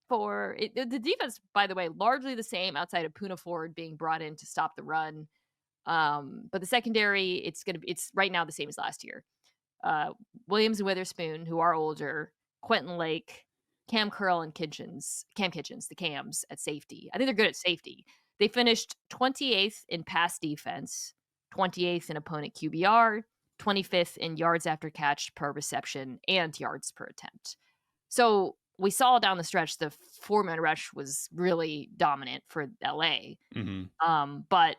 for it, the defense, by the way, largely the same outside of Poona Ford being brought in to stop the run. But the secondary, it's right now the same as last year. Williams and Witherspoon, who are older, Quentin Lake, Cam Curl, and Cam Kitchens, the Cams at safety. I think they're good at safety. They finished 28th in pass defense, 28th in opponent QBR, 25th in yards after catch per reception, and yards per attempt. So we saw down the stretch the 4-man rush was really dominant for LA. Mm-hmm. But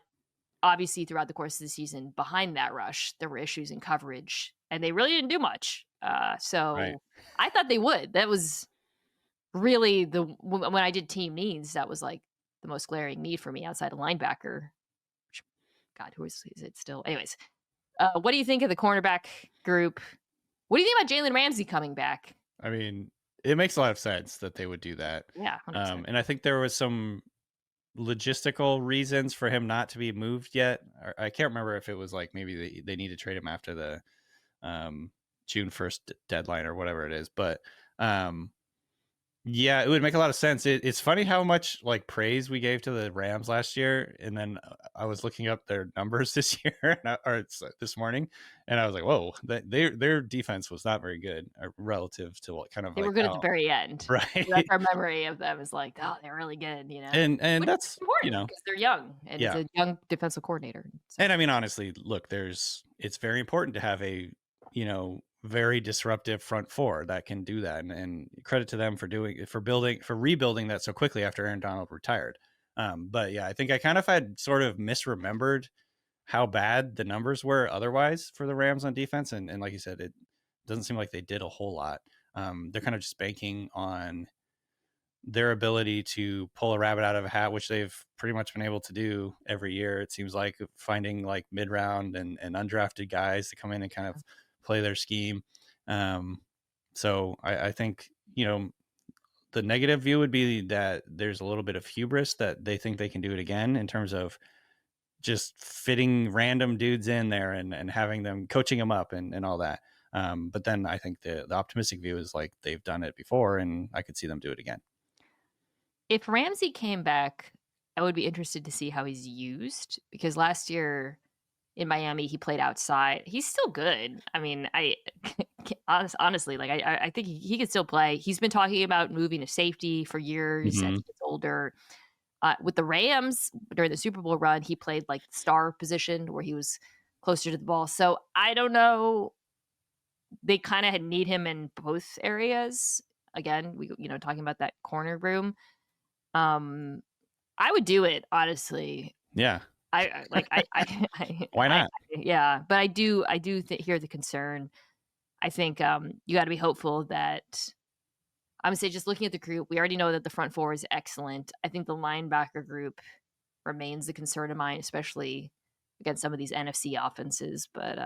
obviously throughout the course of the season, behind that rush, there were issues in coverage, and they really didn't do much. So Right. I thought they would. That was really when I did team needs, that was like the most glaring need for me outside of linebacker. God, is it still? Anyways, what do you think of the cornerback group? What do you think about Jalen Ramsey coming back? I mean, it makes a lot of sense that they would do that. Yeah, 100%. And I think there was some logistical reasons for him not to be moved yet. I can't remember if it was like maybe they need to trade him after the June 1st deadline or whatever it is. But yeah, it would make a lot of sense. It's funny how much like praise we gave to the Rams last year, and then I was looking up their numbers this year or this morning, and I was like, "Whoa, their defense was not very good relative to what kind of They like were good at the very end, right." so that's our memory of them is like, oh, they're really good, And which that's is important because they're young and it's a young defensive coordinator. So. And I mean, honestly, look, it's very important to have a very disruptive front four that can do that, and credit to them for rebuilding that so quickly after Aaron Donald retired. But yeah, I think I kind of had sort of misremembered how bad the numbers were otherwise for the Rams on defense, and like you said, it doesn't seem like they did a whole lot. They're kind of just banking on their ability to pull a rabbit out of a hat, which they've pretty much been able to do every year. It seems like finding like mid-round and undrafted guys to come in and kind of play their scheme. So I think, the negative view would be that there's a little bit of hubris that they think they can do it again in terms of just fitting random dudes in there and having them coaching them up and all that. But then I think the optimistic view is like they've done it before and I could see them do it again. If Ramsey came back, I would be interested to see how he's used because last year in Miami, he played outside. He's still good. I mean, honestly, like I think he could still play. He's been talking about moving to safety for years as he gets older. With the Rams during the Super Bowl run, he played like star position where he was closer to the ball. So I don't know. They kind of need him in both areas. Again, talking about that corner room. I would do it, honestly. Yeah. Why not? Yeah, but I do hear the concern. I think you got to be hopeful that I'm gonna say just looking at the group, we already know that the front four is excellent. I think the linebacker group remains a concern of mine, especially against some of these NFC offenses. But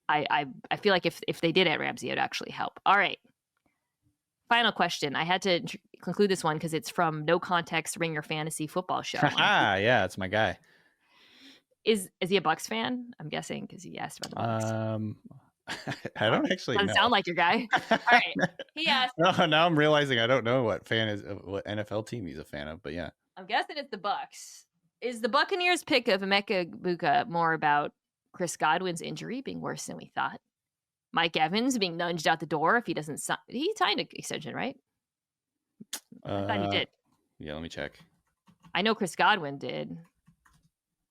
I feel like if they did add Ramsey, it'd actually help. All right. Final question. I had to conclude this one because it's from No Context Ringer Fantasy Football Show. Yeah, it's my guy. Is he a Bucs fan? I'm guessing because he asked about the Bucs. I don't actually Doesn't know. sound like your guy. All right. He asked. No, now I'm realizing I don't know what NFL team he's a fan of, but yeah. I'm guessing it's the Bucs. Is the Buccaneers pick of Emeka Egbuka more about Chris Godwin's injury being worse than we thought? Mike Evans being nudged out the door if he doesn't sign. He signed an extension, right? I thought he did. Yeah, let me check. I know Chris Godwin did.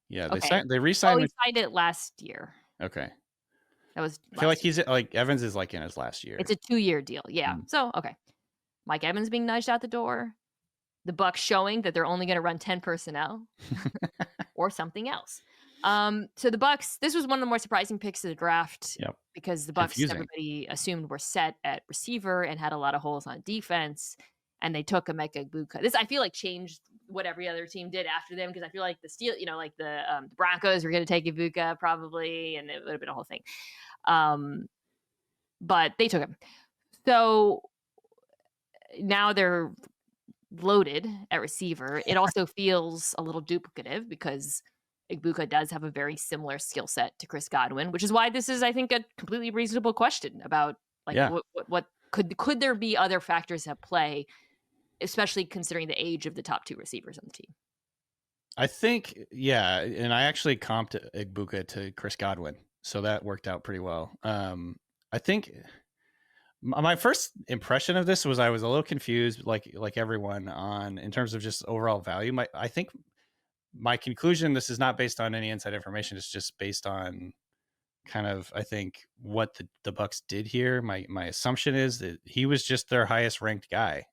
Yeah, they re-signed. Oh, he signed it last year. Okay. That was. I feel like he's like Evans is like in his last year. It's a 2-year deal. Yeah. So okay. Mike Evans being nudged out the door. The Bucs showing that they're only going to run 10 personnel or something else. So the Bucs, this was one of the more surprising picks of the draft because the Bucs, everybody assumed were set at receiver and had a lot of holes on defense, and they took Emeka Egbuka. This I feel like changed what every other team did after them because I feel like the Broncos were going to take Egbuka probably, and it would have been a whole thing. But they took him. So now they're loaded at receiver. It also feels a little duplicative because Egbuka does have a very similar skill set to Chris Godwin, which is why this is, I think, a completely reasonable question about what could there be other factors at play, especially considering the age of the top 2 receivers on the team. I think, yeah, and I actually comped Egbuka to Chris Godwin, so that worked out pretty well. I think my first impression of this was I was a little confused, like everyone, in terms of just overall value. I think my conclusion, this is not based on any inside information. It's just based on kind of, I think, what the Bucs did here. My assumption is that he was just their highest ranked guy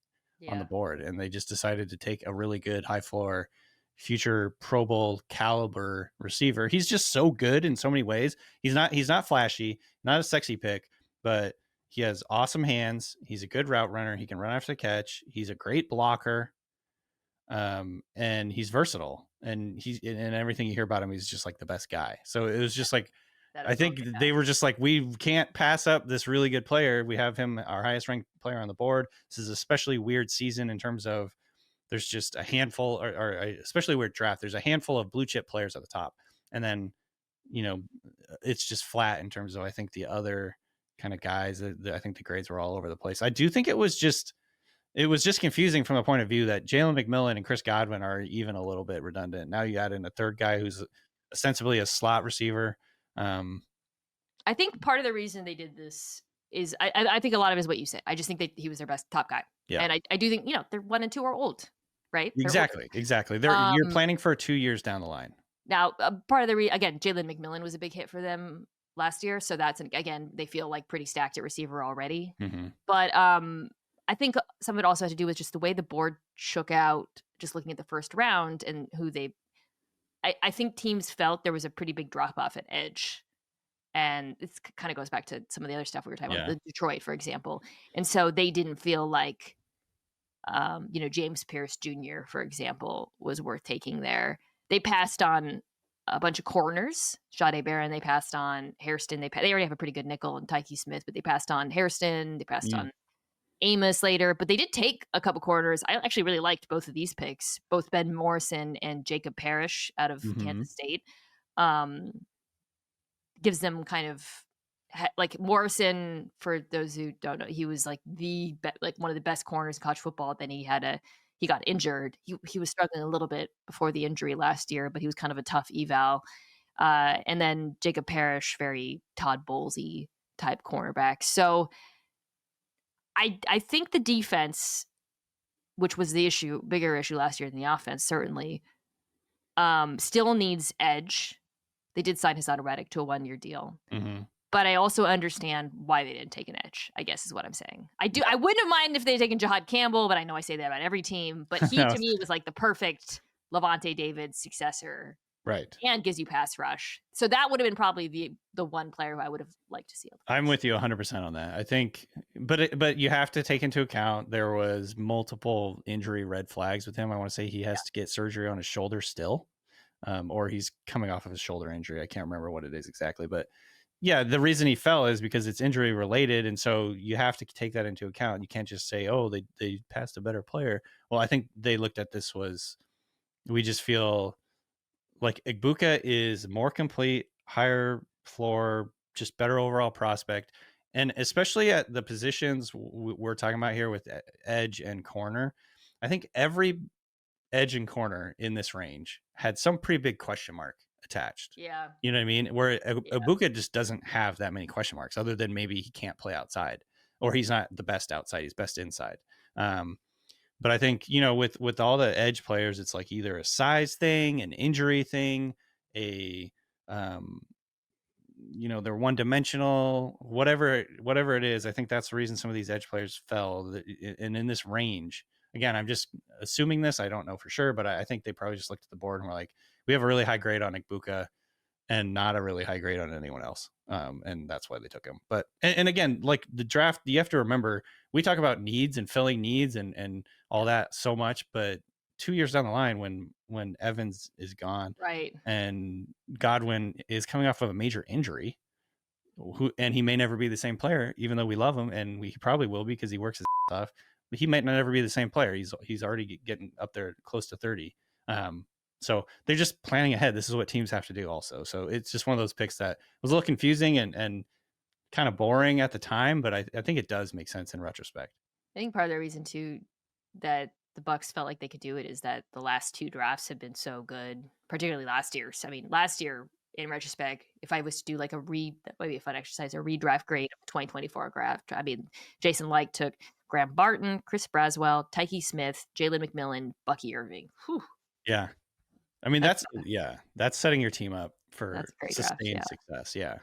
on the board, and they just decided to take a really good high floor, future Pro Bowl caliber receiver. He's just so good in so many ways. He's not flashy, not a sexy pick, but he has awesome hands. He's a good route runner. He can run after the catch. He's a great blocker. And he's versatile, and and everything you hear about him, he's just like the best guy. So it was just like, I think they were just like, we can't pass up this really good player. We have him, our highest ranked player on the board. This is an especially weird season in terms of there's just a handful, or especially weird draft. There's a handful of blue chip players at the top. And then, it's just flat in terms of, I think, the other kind of guys. I think the grades were all over the place. I do think it was just confusing from the point of view that Jalen McMillan and Chris Godwin are even a little bit redundant. Now you add in a third guy who's ostensibly a slot receiver. I think part of the reason they did this is I think a lot of it is what you said. I just think that he was their best top guy. Yeah. And I do think, they're 1 and 2 are old, right? Exactly. You're planning for 2 years down the line. Now, part of again, Jalen McMillan was a big hit for them last year. So that's, again, they feel like pretty stacked at receiver already. Mm-hmm. But I think some of it also has to do with just the way the board shook out, just looking at the first round and who I think teams felt there was a pretty big drop off at edge. And it kind of goes back to some of the other stuff we were talking about, the Detroit, for example. And so they didn't feel like, James Pierce Jr., for example, was worth taking there. They passed on a bunch of corners. Sade Barron, they passed on Hairston. They already have a pretty good nickel in Tyke Smith, but they passed on Hairston. They passed on Amos later, but they did take a couple corners. I actually really liked both of these picks, both Ben Morrison and Jacob Parrish out of Kansas State. Gives them kind of like Morrison, for those who don't know, he was like one of the best corners in college football. Then he got injured. He was struggling a little bit before the injury last year, but he was kind of a tough eval. And then Jacob Parrish, very Todd Bowlesy type cornerback. So I think the defense, which was the bigger issue last year than the offense, certainly, still needs edge. They did sign Hassan Reddick to a 1-year deal. Mm-hmm. But I also understand why they didn't take an edge, I guess is what I'm saying. I wouldn't have minded if they had taken Jahad Campbell, but I know I say that about every team. But he, to me, was like the perfect Levante David's successor Right. and gives you pass rush. So that would have been probably the one player who I would have liked to see. I'm with you 100% on that. I think, but you have to take into account there was multiple injury red flags with him. I want to say he has to get surgery on his shoulder still, or he's coming off of his shoulder injury. I can't remember what it is exactly, but yeah, the reason he fell is because it's injury related, and so you have to take that into account. You can't just say, "Oh, they passed a better player." Well, I think they looked at this was, we just feel like Igbokwe is more complete, higher floor, just better overall prospect. And especially at the positions we're talking about here with edge and corner, I think every edge and corner in this range had some pretty big question mark attached. Yeah. You know what I mean? Where Igbokwe just doesn't have that many question marks, other than maybe he can't play outside, or he's not the best outside, he's best inside. But I think, with all the edge players, it's like either a size thing, an injury thing, they're one dimensional, whatever it is. I think that's the reason some of these edge players fell. And in this range, again, I'm just assuming this, I don't know for sure, but I think they probably just looked at the board and were like, we have a really high grade on Igbokwe and not a really high grade on anyone else. And that's why they took him. But, and again, like the draft, you have to remember, we talk about needs and filling needs and all that so much, but 2 years down the line, when Evans is gone, right, and Godwin is coming off of a major injury, and he may never be the same player, even though we love him, and he probably will because he works his off, but he might not ever be the same player. He's already getting up there close to 30. So they're just planning ahead. This is what teams have to do also. So it's just one of those picks that was a little confusing and kind of boring at the time, but I think it does make sense in retrospect. I think part of the reason too that the Bucs felt like they could do it is that the last two drafts have been so good, particularly last year. So, I mean, last year, in retrospect, if I was to do like that might be a fun exercise, a redraft grade of 2024 draft. I mean, Jason Licht took Graham Barton, Chris Braswell, Tyke Smith, Jalen McMillan, Bucky Irving. Whew. Yeah. I mean, that's setting your team up for sustained success. Yeah.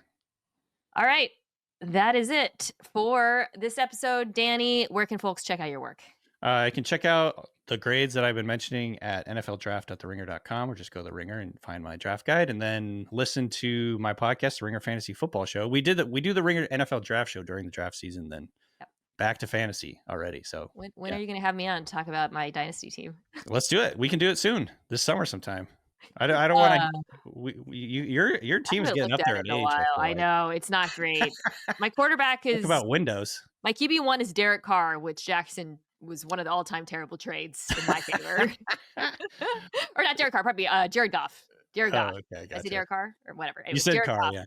All right. That is it for this episode. Danny, where can folks check out your work? I can check out the grades that I've been mentioning at NFLdraft.theringer.com, or just go to the Ringer and find my draft guide, and then listen to my podcast, The Ringer Fantasy Football Show. We do the Ringer NFL Draft Show during the draft season, then back to fantasy already. So when are you going to have me on to talk about my dynasty team? Let's do it. We can do it soon, this summer sometime. I don't want to. Your team's getting up there in age. I know it's not great. My quarterback is about Windows. My QB1 is Derek Carr, which Jackson was one of the all-time terrible trades in my favor. Or not Derek Carr, probably Jared Goff. Jared Goff. Okay, gotcha. I say Derek Carr or whatever. Anyway, you said Jared Carr, Goff. Yeah.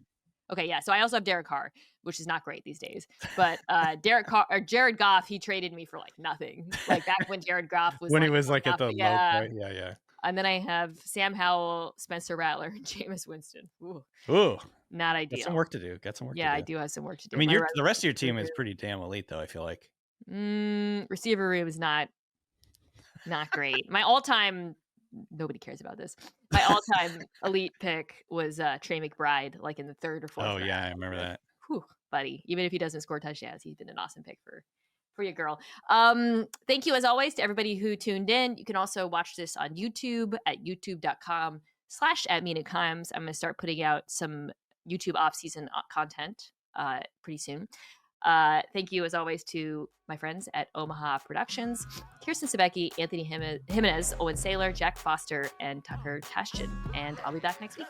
Okay, yeah. So I also have Derek Carr, which is not great these days. But Derek Carr or Jared Goff, he traded me for like nothing. Like back when Jared Goff was when he was like at the low point. Yeah. And then I have Sam Howell, Spencer Rattler, and Jameis Winston. Ooh. Not ideal. Got some work to do. Yeah, I do have some work to do. I mean, the rest of your team is pretty damn elite, though, I feel like. Receiver room is not great. My all-time, nobody cares about this. My all-time elite pick was Trey McBride, like in the third or fourth round. Yeah, I remember that. Whew, buddy. Even if he doesn't score touchdowns, he's been an awesome pick for your girl. Thank you as always to everybody who tuned in. You can also watch this on YouTube at youtube.com/@Mina Kimes. I'm going to start putting out some YouTube off-season content pretty soon. Thank you as always to my friends at Omaha Productions, Kirsten Sebecki, Anthony Jimenez, Owen Saylor, Jack Foster, and Tucker Tashchin. And I'll be back next week.